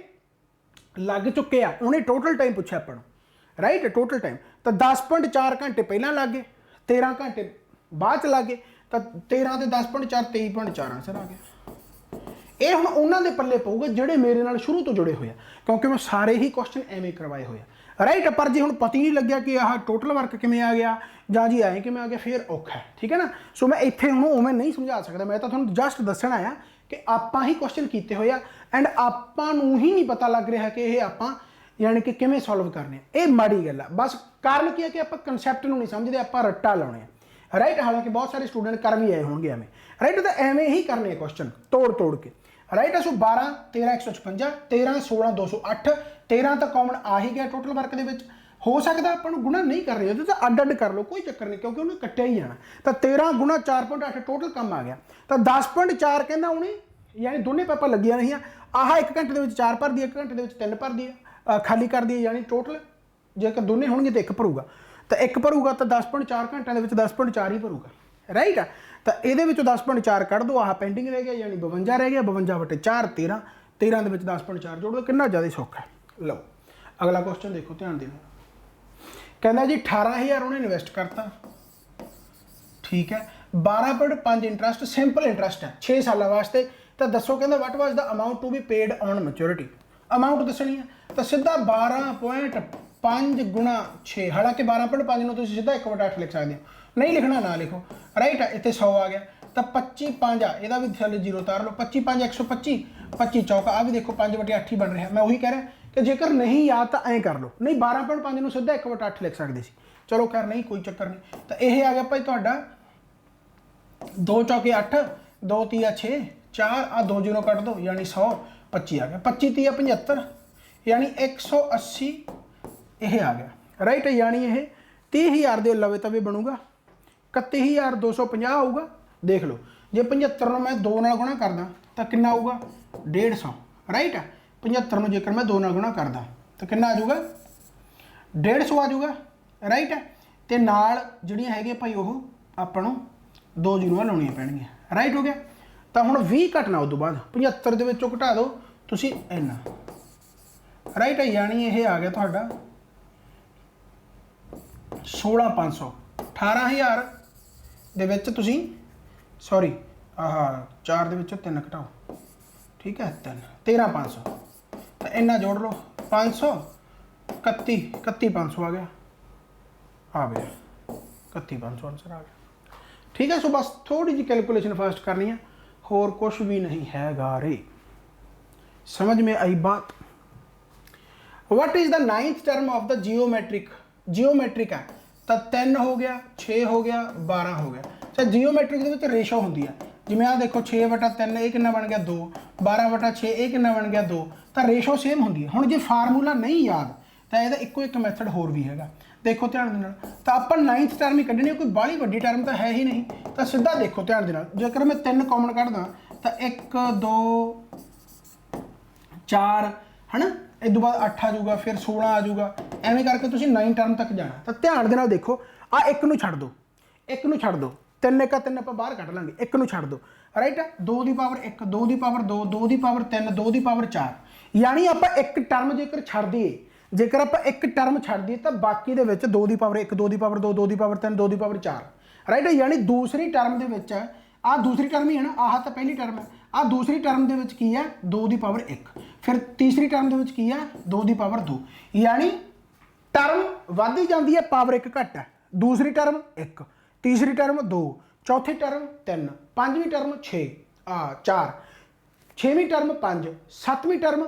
लग चुके हैं। उन्हें टोटल टाइम पूछा अपन, राइट, टोटल टाइम तो 10.4 घंटे पहला लग गए, 13 घंटे बाद च लग गए, तो 13 से 10.4 23.4 आंसर आ गया। ये हुण उन्हां दे पल्ले पऊगा जिहड़े मेरे नाल शुरू तो जुड़े हुए, क्योंकि मैं सारे ही क्वेश्चन एवें करवाए हुए। राइट। पर जो हम पता ही नहीं लग्या कि आह टोटल वर्क किमें आ गया जां जी ऐ किमें आ गया, फिर औखा है। ठीक है ना। सो मैं इत्थे हुण उवें नहीं समझा सकता, मैं तो तुहानूं जस्ट दस्सण आया कि आपां ही क्वेश्चन कीते होए आ एंड आपां नूं ही नहीं पता लग रहा कि ये आपां यानी कि किमें सॉल्व करने। ये माड़ी गल है। बस कारण की है कि आपां कंसैप्ट नूं नहीं समझदे, आपां रट्टा लाउणे आ। राइट। हालांकि बहुत सारे स्टूडेंट कर भी आए होंगे एवें। राइट। तो एवें ही करने क्वेश्चन तोड़ तोड़ के। राइट। सो 12 13 156, 13 16 208, 13 तो कॉमन आ ही गया टोटल वर्क के। हो सकता अपन गुणा नहीं कर रहे तो अड अड कर लो, कोई चक्कर नहीं, क्योंकि उन्हें कट्टिया ही जाना। तो 13 गुणा 4.8 टोटल कम आ गया। तो 10.4 कहना उन्हें, यानी दोनों पाइपां लगियां रही, आह 1 घंटे के 4 भर दी, 1 घंटे के 3 भर दी, खाली कर दी, यानी टोटल जेकर दोनों होंगे तो 1 भरूगा, तो 1 भरूगा तो 10.4 घंटे के 10.4 ही भरूगा। राइट। तो ये 10.4 कढ़ दो, आह पेंडिंग रह गया, यानी 52 रह गया, 52/4 13, 13 के 10.4 जोड़ दो, कितना ज़्यादा सौखा है। लो अगला क्वेश्चन देखो, ध्यान देना। कहना जी 18,000 उन्हें इन्वेस्ट करता, ठीक है, 12.5 इंटरस्ट, सिंपल इंटरस्ट है 6 साल वास्ते। तो दसो कहना what was the amount to be paid on maturity, amount दसनी है। तो सीधा 12.5 गुणा 6, हालांकि 12.5 में तुम सीधा 1/8 लिख सकते हो, नहीं लिखना ना लिखो। राइट। इतने 100 आ गया, तो 25 5 यदा भी थले 0 उतार लो, 25 5 125, 25 चौका आ भी देखो 5/8 ही बन रहा। मैं वही कह रहा कि जेकर नहीं याद तो ऐ कर लो, नहीं 12.5 में सीधा 1/8 लिख सकते सी, चलो खैर नहीं कोई चक्कर नहीं। तो यह आ गया भाई तुहाडा 2 चौके 8, 2 3 6 4 आ 2 0 कट दो, यानी 100, 25 आ गया, 25 3 75, यानी 180 यह आ गया। राइट। यानी यह 30,000 के लवे तवे बनूगा, 31,250 आऊगा। देख लो जे 75 मैं 2 नाल गुणा करदा तो कितना आऊगा 150। राइट। 75 जेकर मैं 2 नाल गुणा करदा तो कितना आ जाऊगा 150 आ जाऊगा। राइट। तो नाल जिहड़ियां हैगियां भाई वो आपां नूं 2 जीरोआं लाउणियां पैणगीयां। राइट हो गया। तो हुण 20 घटना उस तो बाद 75 दे विचों घटा दो तुसीं इन्ना। राइट। यानी यह आ गया तुहाडा 16,500, 18,000 ਦੇ ਵਿੱਚ ਤੁਸੀਂ सॉरी आह 4 ਦੇ ਵਿੱਚੋਂ 3 ਘਟਾਓ, ठीक है 3 13,500, तो इन्ना जोड़ लो 500 31 31,500 आ गया, आ गया 31,500 आंसर आ गया। ठीक है। सो बस थोड़ी जी कैलकुलेशन फास्ट करनी है, होर कुछ भी नहीं है गारे। समझ में आई बात। What is the 9th term of the geometric, geometric है तो 3 हो गया, 6 हो गया, 12 हो गया। अच्छा जियोमेट्रिक के रेशो होंगी है, जिमें आ देखो 6/3 ये कितना बन गया 2, 12/6 ये कितना बन गया 2, तो रेशो सेम होंगी है। हुण जे फार्मूला नहीं याद तो यह इक्को एक मैथड होर भी है, देखो ध्यान दे नाल, तो आप 9th टर्म ही कढ़नी, कोई बाहली वड्डी टर्म तो है ही नहीं। तो सीधा देखो ध्यान दे नाल, जेकर मैं 3 कॉमन कढ़दा तो 1 2 4 है ना, इस तो बाद 8 आ जाऊगा, फिर 16 आ जाऊगा, एवें करके तुसीं 9 टर्म तक जाना। तो ध्यान दे नाल देखो, आ 1 नूं छड्ड दो, 1 नूं छड्ड दो, 3 1 3 आप बाहर कढ़ लांगे, 1 नूं छड्ड दो, राइट। 2 की पावर 1, 2 की पावर 2, 2 की पावर 3, 2 की पावर 4, यानी आप एक टर्म जेकर छड्ड दईए, जेकर आप एक टर्म छड्ड दईए तो बाकी दे विच 2 की पावर 1, 2 की पावर 2, 2 की पावर 3, 2 की पावर 4, राइट। यानी दूसरी टर्म दे विच आ दूसरी टर्म ही है ना, आह तो पहली टर्म है, आ दूसरी टर्म दे विच की है 2 की पावर 1, फिर तीसरी टर्म दे विच की है 2 की पावर 2, यानी टर्म वधदी जाती है, पावर 1 घट है। दूसरी टर्म 1, तीसरी टर्म 2, चौथी टर्म 3, पांचवीं टर्म 6 4, छेवीं टर्म 5, सतवीं टर्म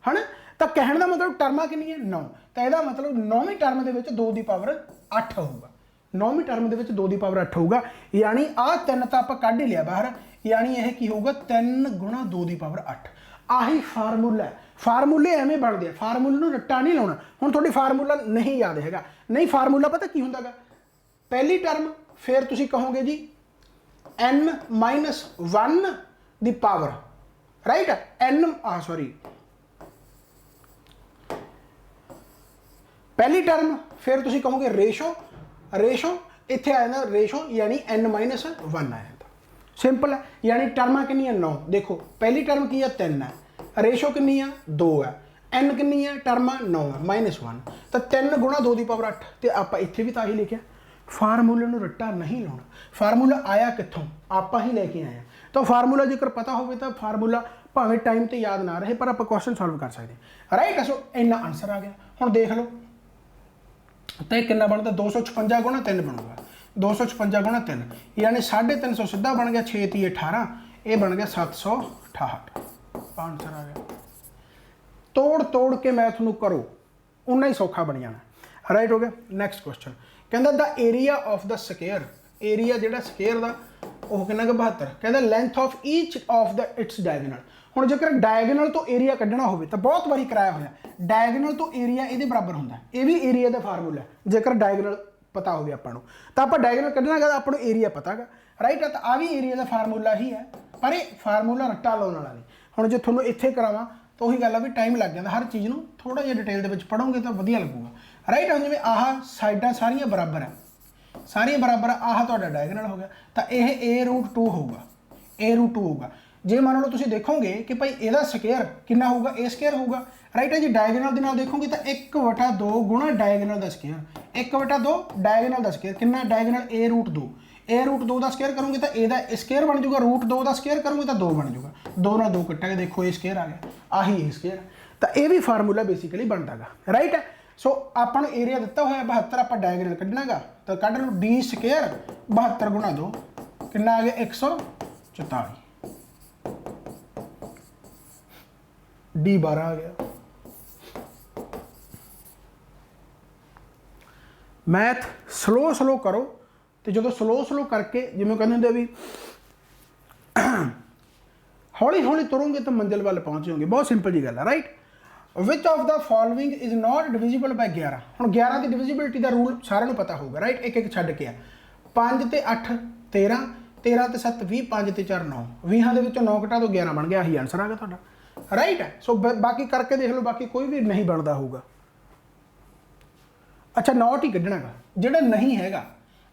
है ना। तो कहने का मतलब टर्मा कितनी है 9, तो यह मतलब 9वीं टर्म के 2 की पावर 8 होगा, 9वीं टर्म के 2 की पावर 8 होगा, यानी आ 3 तो आप कढ़ ही लिया बाहर, यानी यह की होगा 3 गुणा 2 की पावर 8। आही फार्मूला है, फार्मूले एवें बनते हैं, फार्मूले नूं रट्टा नहीं लाउणा। हुण तुहाडी फार्मूला नहीं याद हैगा, नहीं फार्मूला पता की हुंदा गा, पहली टर्म फिर तुसीं कहोगे जी n माइनस 1 की पावर, राइट, n सॉरी पहली टर्म, फिर तुसीं कहोगे रेशो, रेशो इत्थे आ जांदा रेशो, यानी n माइनस 1 आ जाता, सिंपल है। यानी टर्मा कितनी है 9, देखो पहली टर्म की है 3 है, रेशो कितनी है 2 है, n कितनी है टर्मा 9 है माइनस 1, तो 3 गुणा 2 की पावर 8, तो आप इत्थे भी ताही लिखिया। फार्मूले नूं रट्टा नहीं लाउणा, फार्मूला आया कित्थों, आप ही लैके आए हैं। तो फार्मूला जेकर पता हो तो फार्मूला भावें टाइम तो याद ना रहे पर आप क्वेश्चन सॉल्व कर सकते, राइट। सो इन्ना आंसर आ गया। हुण देख लो तो कितना बनता, 256 गुणा 3 बनूगा, 256 गुणा 3 यानी 350 सीधा बन गया, 6 3 18, ये बन गया 768, आंसर आ गया। तोड़ तोड़ के मैथ नूं करो उन्ना ही सौखा बन जाना, राइट हो गया। नैक्सट क्वेश्चन कहता the area of the square, area जो स्केयर का वह कितना 72, कहता length of each of the its diagonal. हुण जेकर डायगोनल तो एरिया कढ़ना हो तो बहुत बारी कराया होया, डायगोनल तो एरिया ये बराबर होंदा, ये भी एरिया का फार्मूला है। जेकर डायगोनल पता हो आपां नूं तो आप डायगोनल कढ़ना गा, आपां नूं एरिया पता गा, राइट है। तो आ भी एरिया का फार्मूला ही है, पर ये फार्मूला रट्टा लाउण वाला नहीं। हुण जे तुहानूं इत्थे करावां तो वही गल है भी टाइम लग जाता, हर चीज़ नूं थोड़ा जिहा डिटेल दे विच पढ़ोगे तो वधिया लगूगा, राइट। हुण जिवें आह साइडां सारियां बराबर है, सारियां बराबर आह तुहाडा डायगोनल हो गया, तो यह A√2 होगा, A√2 होगा। जे मान लो तुसीं देखोगे कि भाई ਇਹਦਾ स्केयर कितना होगा, A स्केयर होगा, राइट है जी। डायगोनल के नाल देखोगे तो 1/2 गुणा डायगोनल का स्केयर, 1/2 डायगोनल का स्केयर कितना, डायगोनल A√2, A√2 का स्केयर करोगे तो ਇਹਦਾ स्केयर बन जाऊगा, √2 का स्केयर करोगे तो 2 बन जाऊगा, 2 ਨਾਲ 2 कट्टांगे, देखो A स्केयर आ गया, आही A स्केयर। तो यह भी फार्मूला बेसिकली बनता गा, राइट है। सो आपको एरिया दिता हुआ 72, आप डायगोनल कढ़ना गा तो कढ़ लो D स्केयर 72 गुणा 2 कितना आ गया 144, D 12 आ गया। मैथ स्लो स्लो करो, तो जो स्लो स्लो करके जिवें कहते होंगे भी हौली हौली तुरोगे तो मंजिल वाल पहुँच जाओगे, बहुत सिंपल जी गल है, right. Which of the following is not divisible by 11। हुण 11 की डिविजिबिलिटी का रूल सारिਆਂ ਨੂੰ पता होगा, राइट। एक एक छड्ड के आ 5 ते 8 13, 13 ते 7 20, 5 ते 4 9, 20 ਦੇ ਵਿੱਚੋਂ 9 ਘਟਾ ਦੋ 11 बन गया, यही आंसर आ गया ਤੁਹਾਡਾ, राइट है। सो बाकी करके देख लो, बाकी कोई भी नहीं बनता होगा। अच्छा नॉट ही कढ़ना गा, जो नहीं हैगा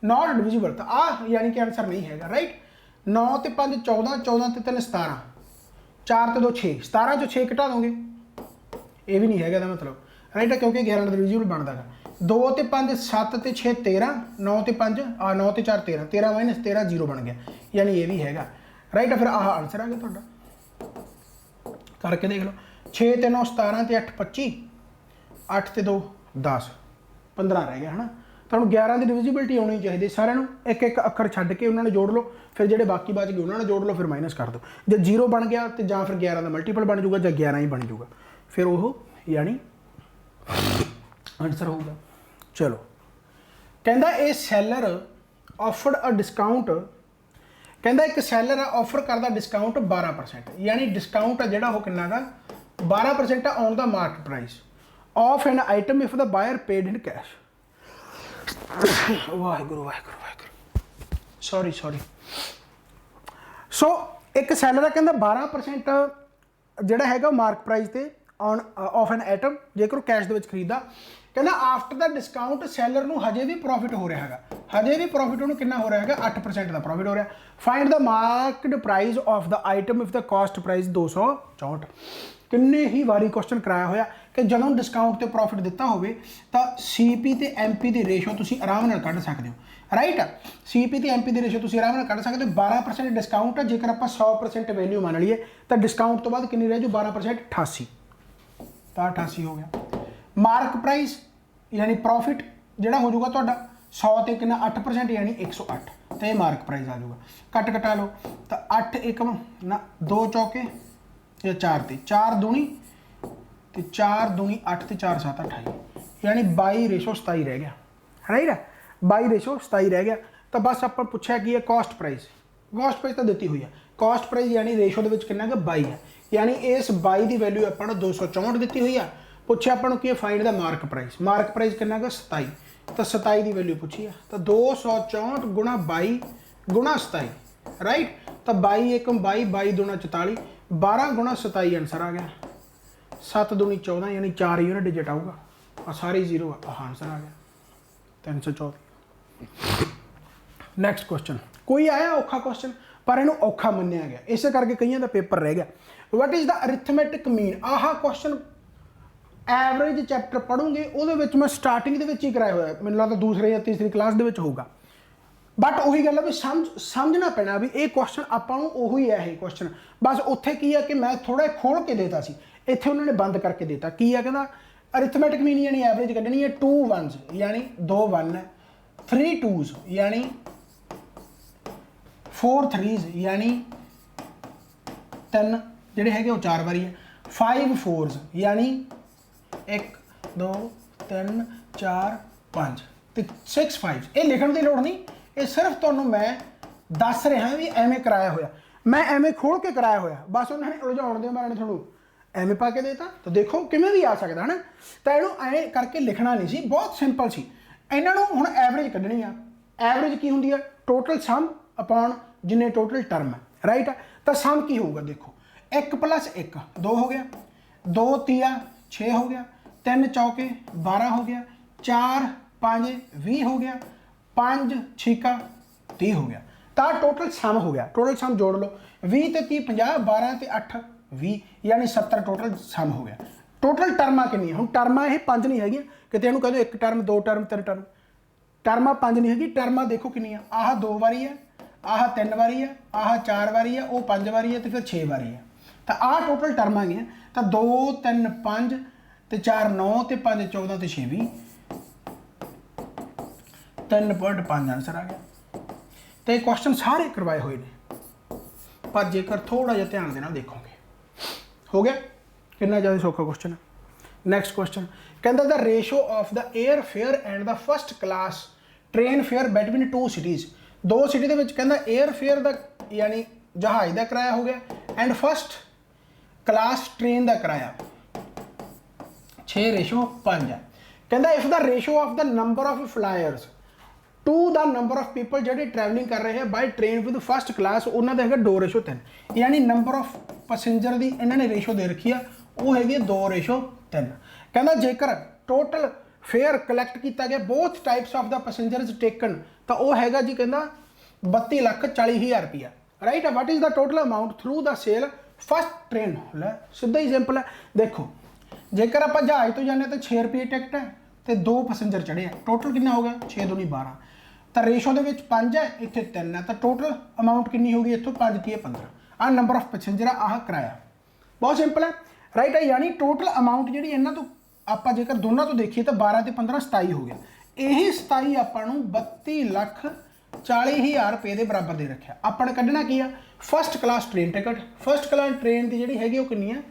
नॉट डिविजिबल, तो आ यानी कि आंसर नहीं हैगा, राइट। 9 ते 5 14, 14 ते 3 17, 4 ते 2 6, 17 चो 6 घटा दोगे, ये भी नहीं है मतलब, राइट है, क्योंकि 11 डिविजिबल बनता है। 2 ते 5 7 ते 6 13, 9 ते 5 9 ते 4 13, 13 माइनस 13 0 बन गया, यानी ये भी हैगा, राइट है। फिर आह आंसर आ गया ਤੁਹਾਡਾ, करके देख लो। 6 ते 9 17 ते 8 25, 8 ते 2 10 15 रह गया है ना। तो हम 11 की डिविजिबिलिटी आनी चाहिए सारे, एक एक अखर छड्ड के उन्होंने जोड़ लो, फिर जो बाकी बच गए उन्होंने जोड़ लो, फिर माइनस कर दो। जो 0 बन गया तो ਜਾਂ फिर 11 का मल्टीपल बन जाऊगा, ਜਾਂ 11 ही बन जाऊगा, फिर वो यानी आंसर होगा। चलो कहता ए सैलर ऑफर्ड अ डिस्काउंट, कहता एक सैलर ऑफर करता डिस्काउंट 12%, यानी डिस्काउंट है जोड़ा वो कितना का 12% on the market price of an item if the buyer paid in cash. Waheguru Waheguru Waheguru sorry sorry. So एक सैलर कहता 12% जोड़ा है मार्क प्राइस से ऑन ऑफ एन आइटम जेकर कैश के खरीदा कहना आफ्टर द डिस्काउंट सैलर को हजे भी प्रॉफिट हो रहा है, हजे भी प्रॉफिट उन्होंने कितना हो रहा है 8% का प्रॉफिट हो रहा है। Find the marked price of the item if the cost price 264। किन्ने ही वारी क्वेश्चन कराया होया कि जदों डिस्काउंट ते प्रॉफिट दिता होवे तां सीपी ते एमपी दी रेशो तुसीं आराम नाल कढ सकदे हो, राइट। सीपी ते एमपी दी रेशो तुसीं आराम नाल कढ सकदे हो। 12% डिस्काउंट है, जेकर आपां 100% वैल्यू मान लईए तां डिस्काउंट तो बाद कितनी रह जू 12% 88, तां 88 हो गया। मार्क प्राइस यानी प्रॉफिट जिहड़ा हो जाऊगा तुहाडा 100 ते कितना 8% यानी 108, तो यह मार्क प्राइस आ जाऊगा। कट कटा लो तो 8 1 ना 2 चौके या 4 ते 4 दूनी तो 4 दूनी 8 ते 4 7 28 यानी 22:27 रह गया, राइट है 22:27 रह गया। तो बस आप पूछा कि कॉस्ट प्राइस, कॉस्ट प्राइस तो दी हुई है, कॉस्ट प्राइस यानी रेशो के कितना 22 है, यानी इस 22 की वैल्यू आप 264 दी हुई है। पूछे आपको कि फाइंड द मार्क प्राइस कितना 27, तो 27 की वैल्यू पूछी है, तो 264 गुणा 22 गुणा 27, राइट। तो 22 1 22 22 दूना 44, 12 गुणा 27 आंसर आ गया। 7 दूनी 14 यानी 4 यूनिट डिजिट आऊगा और सारी जीरो आंसर आ गया 334। नैक्सट क्वेश्चन कोई आया औखा क्वेश्चन पर इन्हू औखा मन्निया गया, इस करके कईयों का पेपर रह गया। What is the arithmetic mean, ah question average chapter पढ़ूंगे वो मैं स्टार्टिंग ही कराया हुआ, मैंने लगता दूसरे या तीसरी क्लास के होगा। बट उही गल भी समझना पैना भी ये क्वेश्चन आपां नूं उही है, ये क्वेश्चन बस उत्थे की है कि मैं थोड़ा खोल के देता सी, इत्थे उन्होंने बंद करके देता। की है कहना अरिथमैटिक मीन यानी एवरेज कढ़नी है, 2 1s यानी 2 1 है, 3 2s यानी 4 3s यानी 3 जिहड़े हैगे वो 4 बारी है, 5 4s यानी 1 2 3 4 5 तो 6 5। ये लिखण की लोड़ नहीं, ये सिर्फ तुहानूं मैं दस रहा भी एवें कराया होया, मैं एवें खोल के कराया होया, बस उन्होंने उलझाउण दे मारे तुहानूं एवें पा के देता। तो देखो किवें भी आ सकदा है ना, तो इहनूं ऐ करके लिखना नहीं सी, बहुत सिंपल सी। इन्हां नूं हुण एवरेज कढनी आ, एवरेज की हुंदी है टोटल सम अपॉन जिन्ने टोटल टर्म है, राइट। तो सम की होगा देखो 1 + 1 2 हो गया, 2 3 6 हो गया, 3 चौके 12 हो गया, 4 5 20 हो गया, 5 6 30 हो गया। तो टोटल सम हो गया, टोटल सम जोड़ लो 20 ते 30 50, 12 ते 8 20 यानी 70 टोटल सम हो गया। टोटल टर्मां कितनी हुण टर्मां ये 5 नहीं हैगियां, किते इहनूं कह दो 1 टर्म 2 टर्म 3 टर्म, टर्मां 5 नहीं हैगी। टर्मां देखो कितनी आह 2 बारी है, आह 3 बारी है, आह 4 बारी है, वो 5 बारी है, तो फिर 6 बारी है। तो आह टोटल टर्मां गई तो 2 3 5 ते 4 9 ते 5 14 ते 6 20, 3.5 आंसर आ गया। तो ये क्वेश्चन सारे करवाए हुए ने, पर जेकर थोड़ा जिहा ध्यान देना देखोगे हो गया कितना ज़्यादा सौखा क्वेश्चन है। नैक्सट क्वेश्चन कहता the ratio of the air fare and the first class train fair between 2 cities. 2 city के कहता एयर फेयर का यानी जहाज़ का किराया हो गया एंड फर्स्ट क्लास ट्रेन का किराया 6:5 है। कहता if the ratio of the number of flyers to the number of people जो ट्रैवलिंग कर रहे हैं by train with first class उन्होंने है 2:3, यानी नंबर ऑफ पैसेंजर की इन्होंने रेशो दे रखी है वो है 2:3। कहना जेकर टोटल फेयर कलैक्ट किया गया both types of the passengers taken तो वह है जी कहना 32,40,000 रुपया, right. What is the total amount through the sale first train. सीधा ही सिंपल है, देखो जेकर आप जहाज़ तो जाने तो 6 रुपये टिकट है तो 2 पैसेंजर चढ़े हैं, टोटल कितना हो गया 6 दूनी 12, तो रेशो के 5 है इतने 3 है, तो टोटल अमाउंट कितनी होगी इतों 5 3 15। आ नंबर ऑफ पैसेंजर आह किराया, बहुत सिंपल है, राइट है। यानी टोटल अमाउंट जी इन्हों तो आप जेकर दोनों तो देखिए तो 12 ते 15 27 हो गया। यही 27 आपू 32,40,000 रुपये के बराबर दे रखा। आपने कढ़ना की है first class train ticket, first class train की जी हैगी कितनी है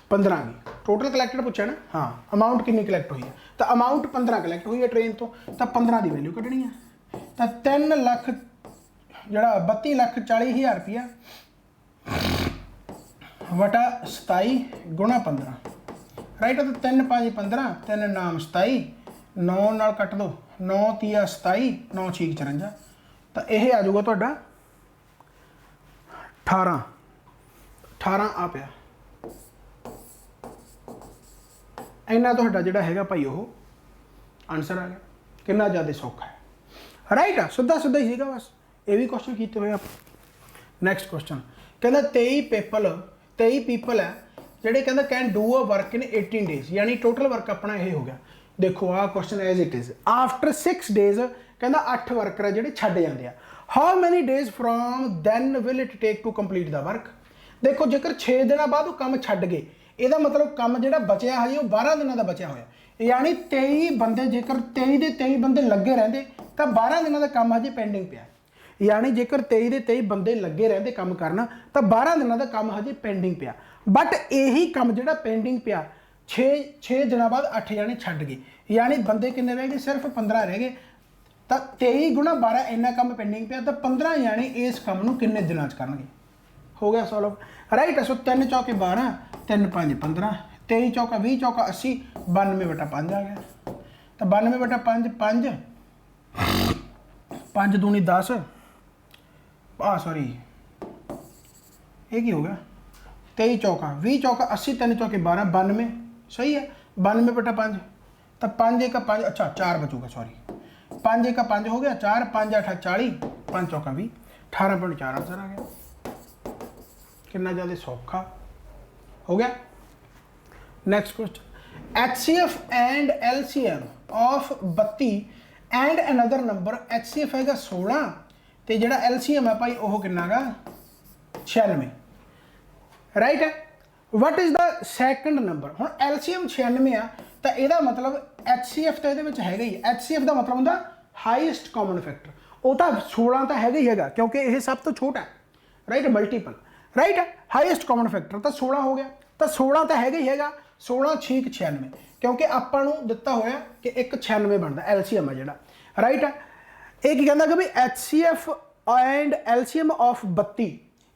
15 की टोटल कलैक्टेड पूछा ना, हाँ अमाउंट कितनी कलैक्ट हुई है तो अमाउंट 15 कलैक्ट हुई है ट्रेन तो 15 की वैल्यू कढ़नी है। तो 3 लाख जरा 32,40,000 रुपया वटा 27 गुणा 15, राइट। तो 3 5 15 3 नाम 27 9 ਨਾਲ ਕੱਟ ਦੋ 9 ਤੀਆ 27 9 6 54 ਤਾਂ ਇਹ ਆ ਜਾਊਗਾ ਤੁਹਾਡਾ 18 18 ਆ ਪਿਆ ਇੰਨਾ ਤੁਹਾਡਾ ਜਿਹੜਾ ਹੈਗਾ ਭਾਈ ਉਹ ਆਨਸਰ ਆ ਗਿਆ ਕਿੰਨਾ ਜ਼ਿਆਦਾ ਸੌਖਾ ਹੈ ਰਾਈਟ ਆ ਸਿੱਧਾ ਸਿੱਧਾ ਹੀ ਸੀਗਾ ਬਸ ਇਹ ਵੀ ਕੁਐਸਚਨ ਕੀਤੇ ਹੋਏ ਆਪਾਂ ਨੈਕਸਟ ਕੁਐਸਚਨ ਕਹਿੰਦਾ 23 ਪੀਪਲ ਹੈ ਜਿਹੜੇ ਕਹਿੰਦਾ can do a work in 18 days ਯਾਨੀ ਟੋਟਲ ਵਰਕ ਆਪਣਾ ਇਹ ਹੋ ਗਿਆ ਦੇਖੋ ਆਹ question as it is after 6 days ਕਹਿੰਦਾ 8 ਵਰਕਰ ਜਿਹੜੇ ਛੱਡ ਜਾਂਦੇ ਆ how many days from then will it take to complete the work ਦੇਖੋ ਜੇਕਰ 6 ਦਿਨਾਂ ਬਾਅਦ ਉਹ ਕੰਮ ਛੱਡ ਗਏ ਇਹਦਾ ਮਤਲਬ ਕੰਮ ਜਿਹੜਾ ਬਚਿਆ ਹਜੇ ਉਹ 12 ਦਿਨਾਂ ਦਾ ਬਚਿਆ ਹੋਇਆ ਯਾਨੀ 23 ਬੰਦੇ ਜੇਕਰ 23 ਦੇ 23 ਬੰਦੇ ਲੱਗੇ ਰਹਿੰਦੇ ਤਾਂ 12 ਦਿਨਾਂ ਦਾ ਕੰਮ ਹਜੇ ਪੈਂਡਿੰਗ ਪਿਆ ਯਾਨੀ ਜੇਕਰ 23 ਦੇ 23 ਬੰਦੇ ਲੱਗੇ ਰਹਿੰਦੇ ਕੰਮ ਕਰਨਾ ਤਾਂ 12 ਦਿਨਾਂ ਦਾ ਕੰਮ ਹਜੇ ਪੈਂਡਿੰਗ ਪਿਆ ਬਟ ਇਹੀ ਕੰਮ ਜਿਹੜਾ ਪੈਂਡਿੰਗ ਪਿਆ 6 ਦਿਨਾਂ ਬਾਅਦ 8 ਜਾਣੇ ਛੱਡ ਗਏ ਯਾਨੀ ਬੰਦੇ ਕਿੰਨੇ ਰਹਿ ਗਏ ਸਿਰਫ 15 ਰਹਿ ਗਏ ਤਾਂ 23 ਗੁਣਾ 12 ਇੰਨਾ ਕੰਮ ਪੈਂਡਿੰਗ ਪਿਆ ਤਾਂ 15 ਜਾਣੇ ਇਸ ਕੰਮ ਨੂੰ ਕਿੰਨੇ ਦਿਨਾਂ 'ਚ ਕਰਨਗੇ ਹੋ ਗਿਆ ਸੋਲਵ ਰਾਈਟ ਸੋ 3 ਚੌਕੇ 12 3 5 15 23 ਚੌਕਾ 20 ਚੌਕਾ 80 92/5 ਆ ਗਿਆ ਤਾਂ 92/5 5 5 दूनी 10 सॉरी ये की हो गया 23 चौका 20 चौका 80 3 चौके 12 92 सही है 92/5 तो 5 एक 5 अच्छा 4 बचूगा सॉरी 5 एक 5 हो गया 4 5 8 40 5 चौका 20 18.4 आंसर आ गया कितना ज़्यादा सौखा हो गया next question HCF and LCM of 32 and another number HCF हैगा 16 ਤੇ ਜਿਹੜਾ LCM ਹੈ ਭਾਈ ਉਹ ਕਿੰਨਾ ਗਾ 96 ਰਾਈਟ ਹੈ what is the second number ਹੁਣ LCM 96 ਆ ਤਾਂ ਇਹਦਾ ਮਤਲਬ HCF ਤਾਂ ਇਹਦੇ ਵਿੱਚ ਹੈਗਾ ਹੀ HCF ਦਾ ਮਤਲਬ ਹੁੰਦਾ ਹਾਈਐਸਟ ਕਾਮਨ ਫੈਕਟਰ ਉਹ ਤਾਂ 16 ਤਾਂ ਹੈਗਾ ਹੀ ਹੈਗਾ ਕਿਉਂਕਿ ਇਹ ਸਭ ਤੋਂ ਛੋਟਾ ਹੈ ਰਾਈਟ ਮਲਟੀਪਲ ਰਾਈਟ ਹੈ ਹਾਈਐਸਟ ਕਾਮਨ ਫੈਕਟਰ ਤਾਂ 16 ਹੋ ਗਿਆ ਤਾਂ 16 ਤਾਂ ਹੈਗਾ ਹੀ ਹੈਗਾ 16 6 96 ਕਿਉਂਕਿ ਆਪਾਂ ਨੂੰ ਦਿੱਤਾ ਹੋਇਆ ਕਿ ਇੱਕ 96 ਬਣਦਾ LCM ਹੈ ਜਿਹੜਾ ਰਾਈਟ ਹੈ ਇਹ ਕੀ ਕਹਿੰਦਾ ਕਿ ਵੀ HCF ਐਂਡ LCM ਆਫ 32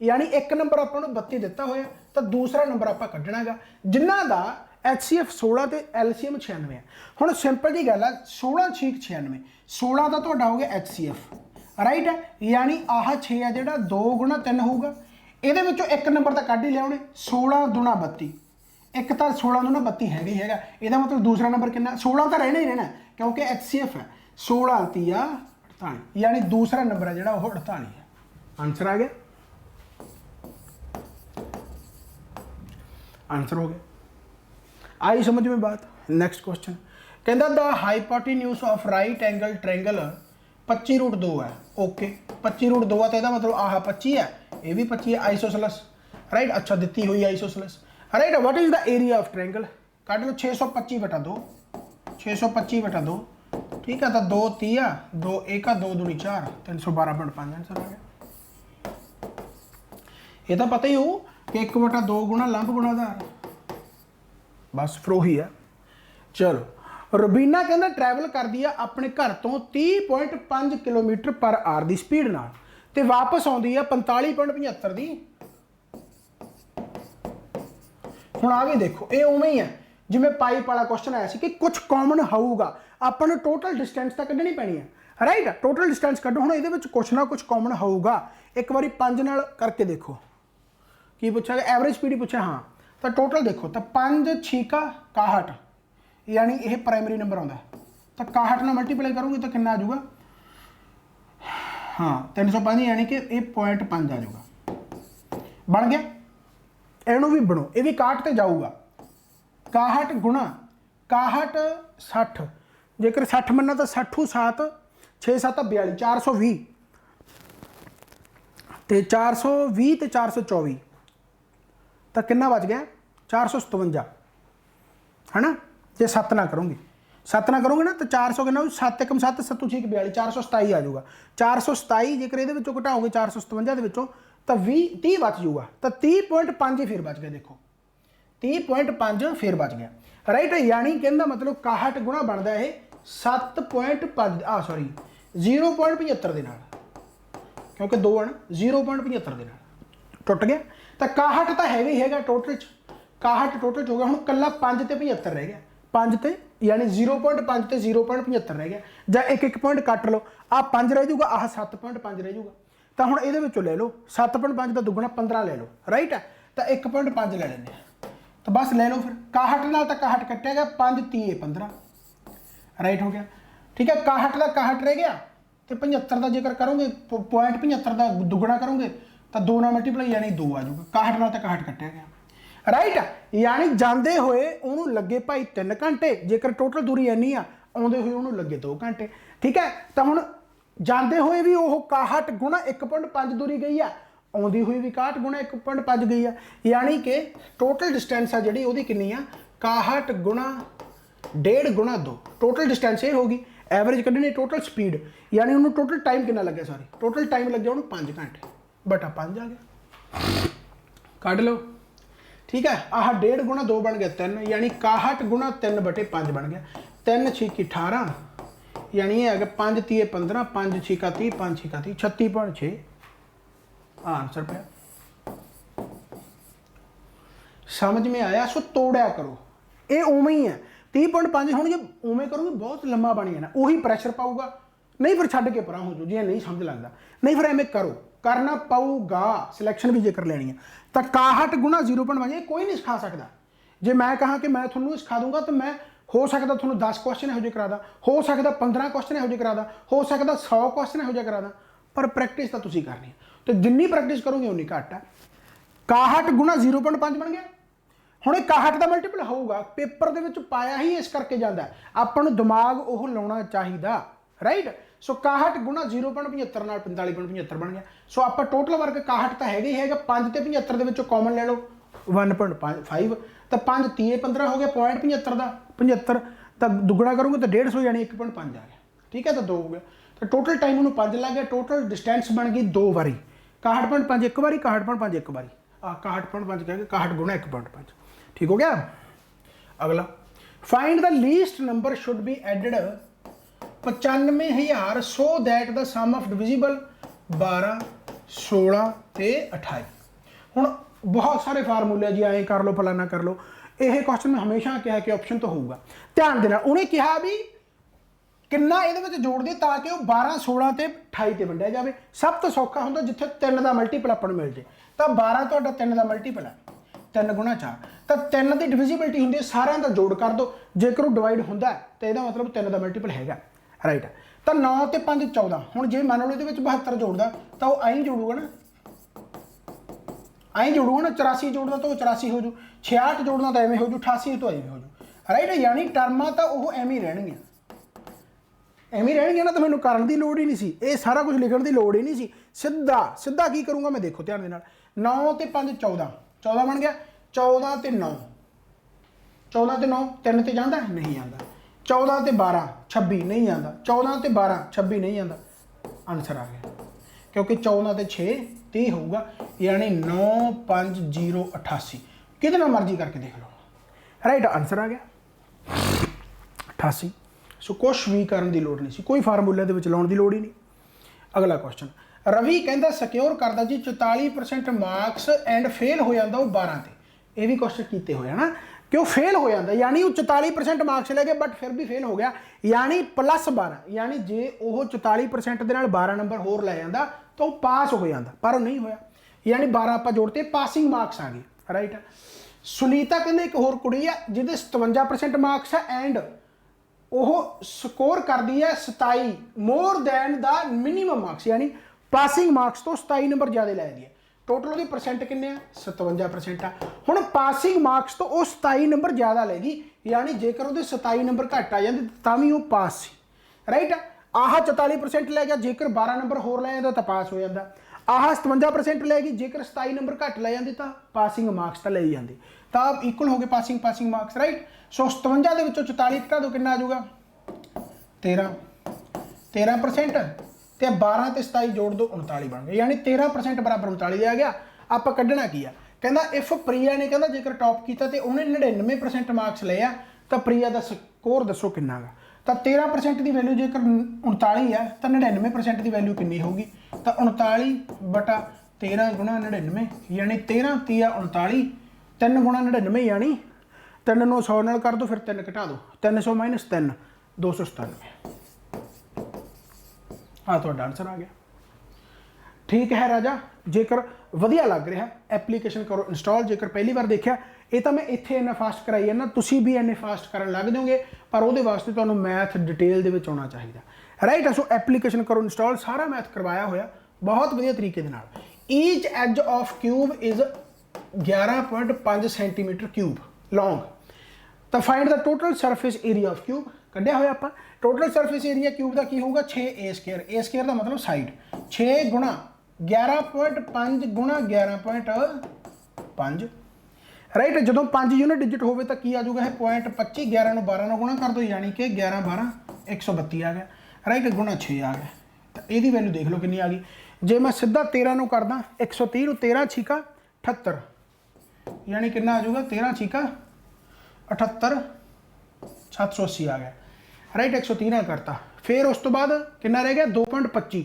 ਯਾਨੀ ਇੱਕ ਨੰਬਰ ਆਪਾਂ ਨੂੰ 32 ਦਿੱਤਾ ਹੋਇਆ ਤਾਂ ਦੂਸਰਾ ਨੰਬਰ ਆਪਾਂ ਕੱਢਣਾ ਹੈਗਾ ਜਿਨ੍ਹਾਂ ਦਾ HCF 16 ਤੇ LCM 96 ਹੈ ਹੁਣ ਸਿੰਪਲ ਜੀ ਗੱਲ ਹੈ 16 6 96 16 ਦਾ ਤੁਹਾਡਾ ਹੋ ਗਿਆ HCF ਰਾਈਟ ਹੈ ਯਾਨੀ ਆਹ 6 ਹੈ ਜਿਹੜਾ 2 ਗੁਣਾ 3 ਹੋਊਗਾ ਇਹਦੇ ਵਿੱਚੋਂ ਇੱਕ ਨੰਬਰ ਤਾਂ ਕੱਢ ਹੀ ਲਿਆਉਣੇ 16 ਦੁਣਾ 32 ਇੱਕ ਤਾਂ 16 ਦੁਣਾ 32 ਹੈਗਾ ਹੀ ਹੈਗਾ ਇਹਦਾ ਮਤਲਬ ਦੂਸਰਾ ਨੰਬਰ ਕਿੰਨਾ 16 ਤਾਂ ਰਹਿਣਾ ਹੀ ਰਹਿਣਾ ਕਿਉਂਕਿ HCF ਹੈ 16 ਤੀਆ 48 यानी दूसरा नंबर है जो 48 है आंसर आ गया आंसर हो गया आई समझ में बात नेक्स्ट क्वेश्चन कहता the hypotenuse of right angle triangle 25√2 है ओके 25√2 है तो यदा मतलब आह 25 है ये भी 25 है आइसोसेलेस राइट अच्छा दी हुई isosceles right what is the area of triangle काट लो 625/2 625/2 ठीक है तो 2 3 2 1 2 दूनी 4 312.5 आंसर आ गया ये तो पता ही हो कि 1/2 गुना लंब गुना आधार बस फिर ही है चलो रुबीना कहना ट्रैवल कर दिया अपने घर तो 30.5 किलोमीटर पर आवर की स्पीड नाल ते वापस आउंदी है 45.75 दी हुण आ गए देखो ये उवें ही है जिवें पाइप वाला क्वेश्चन आया सी कि कुछ कॉमन होऊगा ਆਪਾਂ ਨੂੰ ਟੋਟਲ ਡਿਸਟੈਂਸ ਤਾਂ ਕੱਢਣੀ ਪੈਣੀ ਹੈ ਰਾਈਟ ਟੋਟਲ ਡਿਸਟੈਂਸ ਕੱਢੋ ਹੁਣ ਇਹਦੇ ਵਿੱਚ ਕੁਛ ਨਾ ਕੁਛ ਕਾਮਨ ਹੋਊਗਾ ਇੱਕ ਵਾਰੀ 5 ਨਾਲ ਕਰਕੇ ਦੇਖੋ ਕੀ ਪੁੱਛਿਆ ਗਿਆ ਐਵਰੇਜ ਸਪੀਡ ਹੀ ਪੁੱਛਿਆ ਹਾਂ ਤਾਂ ਟੋਟਲ ਦੇਖੋ ਤਾਂ 5 6 61 ਯਾਨੀ ਇਹ ਪ੍ਰਾਇਮਰੀ ਨੰਬਰ ਆਉਂਦਾ ਤਾਂ 61 ਨਾਲ ਮਲਟੀਪਲਾਈ ਕਰੋਗੇ ਤਾਂ ਕਿੰਨਾ ਆ ਜਾਊਗਾ ਹਾਂ 305 ਯਾਨੀ ਕਿ ਇਹ 0.5 ਆ ਜਾਊਗਾ ਬਣ ਗਿਆ ਇਹਨੂੰ ਵੀ ਬਣੋ ਇਹ ਵੀ 61 ਤੇ ਜਾਊਗਾ 61 ਗੁਣਾ 61 60 जेकर 60 मन्ना तो 60 7 6 7 42 420 तो 420 तो 424 तो कितना बच गया 457 है ना जे 7 ना करोगे 7 ना करोगे ना तो 400 कितना 7 1 7 7 6 42 427 आ जाऊगा 427 जेकर ये घटाओगे 457 तो 30 बच जाऊगा तो 30.5 ही फिर बच गया देखो 30.5 फिर बच गया राइट यानी कहना मतलब 61 गुणा बनता है 7.5 सॉरी 0.75 ਦੇ ਨਾਲ क्योंकि 2 है ना 0.75 ਦੇ ਨਾਲ ਟੁੱਟ ਗਿਆ ਤਾਂ 61 ਤਾਂ ਹੈਗਾ ਹੀ ਹੈਗਾ ਟੋਟਲ ਚ 61 ਟੋਟਲ ਚ ਹੋ ਗਿਆ ਹੁਣ ਕੱਲਾ 5 ਤੇ 75 ਰਹਿ ਗਿਆ 5 ਤੇ यानी 0.5 तो 0.75 रह गया, ਜਾਂ एक पॉइंट कट लो, आ 5 रह जाऊगा, आह 7.5 रह जाऊगा। तो हुण इहदे विचों ले लो 7.5 का दुगना 15 ले लो, राइट है। तो 1.5 ले लेंगे, तो बस ले लो फिर 61 नाल, तो 61 कट्टिया गया, 5 30 15, राइट हो गया। ठीक है, 61 का 61 रह गया, तो 75 का जेकर करोगे पॉइंट 75 का दुगना करोगे तो 2 नाल मल्टीप्लाई यानी 2 आ जाऊगा, 61 नाल तो 61 कट्टिया गया, राइट। यानी जाते हुए उन्होंने लगे भाई 3 घंटे, जेकर टोटल दूरी इन्नी आ, आउंदे हुए उन्होंने लगे 2 घंटे। ठीक है, तो हुण जाते हुए भी वो 61 गुणा 1.5 दूरी गई है, आउंदी हुई भी 61 गुणा 1.5 गई है, यानी कि टोटल डिस्टेंस आ जी वो कितनी आ, 61 गुणा 1.5 गुणा 2, टोटल डिस्टेंस ये होगी। एवरेज कढ़नी टोटल स्पीड, यानी उन्होंने टोटल टाइम कितना लगे, सॉरी टोटल टाइम लगे उन्होंने 5 घंटे बटा 5 आ गया, कढ़ लो। ठीक है, आह 1.5 गुणा 2 बन गया 3, यानी 61 गुणा 3 बटे 5 बन गया, 3 6 18, यानी ये है 5 30 15, 5 6 30, 5 6 30, 36.6 आंसर पे। समझ में आया? सो तोड़ा करो, ये उवें ही है 30.5। हम जो उवें करोगे बहुत लंबा बन जाना, उही प्रैशर पाऊगा, नहीं फिर छड्ड के परा हो जाओ जी नहीं समझ लगता, नहीं फिर एवें करो, करना पऊगा। सिलैक्शन भी जेकर लेनी है तो 61 गुणा 0.5 कोई नहीं सिखा सकता। जे मैं कहा कि मैं थोड़ा सिखा दूंगा तो मैं हो सकता थोड़ा 10 क्वेश्चन यहो करा दा, हो सकता 15 क्वेश्चन यहो करा दा, हो सकता 100 क्वेश्चन यहो करा दा, पर प्रैक्टिस तो तुसीं करनी है, तो जिन्नी प्रैक्टिस करोगे उन्नी घट है। 61 गुणा 0.5 बन गया, हुण 61 का मल्टीपल होगा, पेपर दे विच पाया ही इस करके जाता है, आपां नूं दिमाग वो लाउणा चाहिदा, राइट। सो 61 गुणा 0.75 नाल 45.75 बन गया। सो आप टोटल वर्क 61 तो है ही है, 5 ते 75 दे विचों कॉमन ले लो 1.5, तो 5 30 15 हो गया, पॉइंट 75 का 75 तो दुगना करोगे तो 150 यानी 1.5 आ गया। ठीक है, तो 2 हो गया, तो टोटल टाइम उन्होंने 5 लग गया, टोटल डिस्टेंस बन गई 2 बारी, 61.5 एक बारी, 61.5 एक बारी, 61.5 कह 61 गुणा 1.5। ठीक हो गया। अगला, find the least number should be added 95,000 so that the sum of divisible 12 16 ते 28। हुण बहुत सारे फार्मूले जी, ऐ कर लो फलाना कर लो, यह क्वेश्चन में हमेशा कहा कि ऑप्शन तो होगा। ध्यान देना, उन्हें कहा भी किन्ना ये जोड़ दे ताकि वह 12 16 ते 28 ते वंडिया जाए। सब तो सौखा होंगे जिथे 3 का मल्टीपल अपन मिल जाए, तो 12 तो 3 का मल्टीपल है, 3 गुणा 4, तो 3 की डिविजिबिलिटी होंगी, सारे का जोड़ कर दो, जेकर वो डिवाइड होंगे तो यह मतलब 3 का मल्टीपल है, राइट। तो 9 ते 5 14, हुण जे मान लो ये 72 जोड़दा तो वह आई जोड़ूगा ना, आई जोड़ूगा ना, 84 जोड़ना तो 84 हो जू, 66 जोड़ना तो एवं हो जू, 88 तो एवं हो जू, राइट। यानी टर्मां तो वो एवं ही रहणगियां, एवं ही रहणगियां ना, तो मैनूं करन दी लोड़ ही नहीं सी, ये सारा कुछ लिखण दी लोड़ ही नहीं सी, सीधा सीधा की करूँगा मैं, देखो ध्यान दे नाल, 9 ते 5 14, 14 बन गया, 14 ते 9, 14 ते 9 3 ते जांदा नहीं आंदा, 14 ते 12 26 नहीं आता, 14 ते 12 26 नहीं आता, आंसर आ गया, क्योंकि 14 ते 6 30 होगा, यानी 9 5 0 88, कितना मर्जी करके देख लो, राइट। आंसर आ गया 88। सो कुछ भी करने की लोड़ नहीं सी, कोई फार्मूले के लाने की लोड़ ही नहीं। अगला क्वेश्चन, रवि कहता सिक्योर करता जी 44% मार्क्स एंड फेल हो जाता वो 12 ते, यह भी क्वेश्चन किए हुए ना कि वो फेल हो जाता, यानी वो 44% मार्क्स ले गए बट फिर भी फेल हो गया, यानी +12, यानी जे वो 44% के 12 नंबर होर लै जाता तो वो पास हो जाता, पर वो नहीं होया, यानी 12 आप जोड़ते पासिंग मार्क्स आ गए, राइट। सुनीता कहते एक होर कुड़ी है जिहदे 57% मार्क्स है एंड वो स्कोर कर दी है 27 more than the minimum marks, यानी पासिंग मार्क्स तो 27 नंबर ज़्यादा लै दी है, टोटल वो परसेंट किन्ने 57% आ। हुण पासिंग मार्क्स तो वो 27 नंबर ज़्यादा लेगी, यानी जेकर वो 27 नंबर घट आ जाते तो भी वो पास सी, राइट। आह 44% लै गया, जेकर 12 नंबर होर लै जाता तो पास हो जाता, आह 57% लैगी, जेकर 27 नंबर घट लै जाती तो पासिंग मार्क्स तो ले जाती, तो आप इक्वल हो गए पासिंग पासिंग मार्क्स, राइट। सो 57 के विचों 44 घटा दो, कितना आ जाऊगा 13% तो 12 ते 27 जोड़ दो 39 बन गए, यानी 13% बराबर 39 आ गया। आप कढ़ना की आ, कहना इफ प्रिया ने कहना जेकर टॉप किया तो उन्हें 99% मार्क्स ले आ, तो प्रिया का स्कोर दसो किन्ना गा, तो 13% की वैल्यू जेकर 39 है तो 99% की वैल्यू कितनी होगी, तो 39 बटा 13 गुणा 99, यानी 13 30 39, 3 गुणा 99 यानी 3 ਨੂੰ 100 ਨਾਲ ਕਰ दो, फिर 3 घटा दो, 300 माइनस 3 297। हाँ तो आंसर आ गया। ठीक है राजा, जेकर वधिया लग रहा एप्लीकेशन करो इंस्टॉल। जेकर पहली बार देखा ये तो मैं इत्थे इन्ना फास्ट कराई है ना, तुसी भी इन्ने फास्ट करन लग दोगे, पर वो वास्ते तुहानूं मैथ डिटेल दे विच आउणा चाहिए, राइट। सो एप्लीकेशन करो इंस्टॉल, सारा मैथ करवाया होया बहुत वधिया तरीके दे नाल। Each edge of cube is 11.5 centimetre cube long. तो find the total surface area of cube कढ़िया होया आपां। टोटल सरफेस एरिया क्यूब का की होगा 6a²। a² का मतलब साइड, 6 गुणा 11.5 गुणा 11.5, राइट। जो 5 यूनिट डिजिट होवे तो की आ जाऊगा है 0.25, 11 ਨੂੰ 12 ਨਾਲ गुणा कर दो, यानी कि 11 12 132 आ गया, राइट, गुणा 6 आ गया। तो यही वैल्यू देख लो कितनी आ गई। जे मैं सीधा 13 ਨੂੰ करदा 130 ਨੂੰ 13 छीका 78, यानी कितना आ जाऊगा 13 छीका 78 780 आ गया, राइट। 130 ਨਾਲ करता, फिर उस तो बाद कितना रह गया 2.25,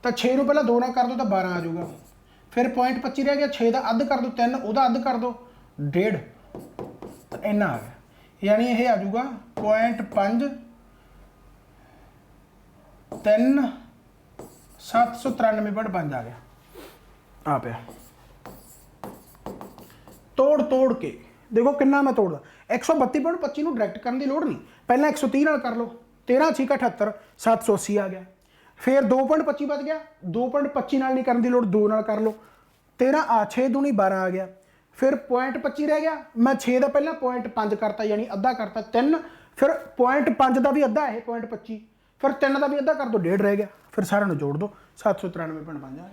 तो 6 ਨੂੰ पहला 2 ਨਾਲ कर दो तो 12 आ जाऊगा, फिर 0.25 रह गया, 6 का अद्ध कर दो 3, ਉਹਦਾ अद्ध कर दो 1.5, तो इन्ना आ गया, यानी यह आ जाऊगा 0.5 3 793.5 आ गया। आ पे तोड़ के देखो कितना मैं तोड़दा, 132.25 ਨੂੰ डायरैक्ट करने की लोड़ नहीं, पहला 130 ਨਾਲ कर लो, 13 छीका 78 780 आ गया, फिर 2.25 बच गया, 2.25 ਨਾਲ नहीं करने की लोड़, 2 ਨਾਲ कर लो, 13 6 दूनी 12 आ गया, फिर 0.25 रह गया, मैं 6 का पहला 0.5 करता, यानी अद्धा करता 3, फिर 0.5 का भी अद्धा है 0.25, फिर 3 का भी अद्धा कर दो 1.5 रह गया, फिर सारे जोड़ दो 793.5 आ गया।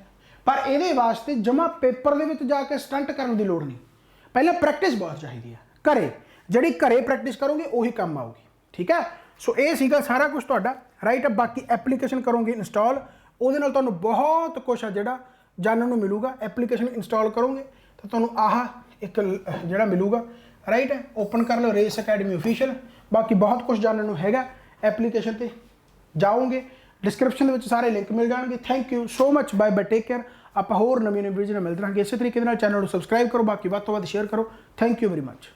पर ये वास्ते जमा पेपर के जाके स्टंट करने की लोड़ नहीं, पहले प्रैक्टिस बहुत चाहिए है घरे, जी घरे प्रैक्टिस करोगे उही काम आऊगी, ठीक है। सो ये सीगा सारा कुछ तुहाडा, राइट। बाकी एप्लीकेशन करोगे इंस्टॉल, उहदे नाल तुहानूं बहुत कुछ है जिहड़ा जानने नूं मिलूगा। एप्लीकेशन इंस्टॉल करोगे तो तुहानूं आह एक जिहड़ा मिलूगा, राइट। ओपन कर लो रेस अकैडमी ऑफिशियल, बाकी बहुत कुछ जानने नूं हैगा। एप्लीकेशन ते जाओगे, डिस्क्रिप्शन दे विच सारे लिंक मिल जाएंगे। Thank you so much, bye bye, take care. आप होर नवीं वीडियो मिलते रहेंगे इस तरीके चैनल को सबसक्राइब करो, बाकी वध तो वध शेयर करो। Thank you very much.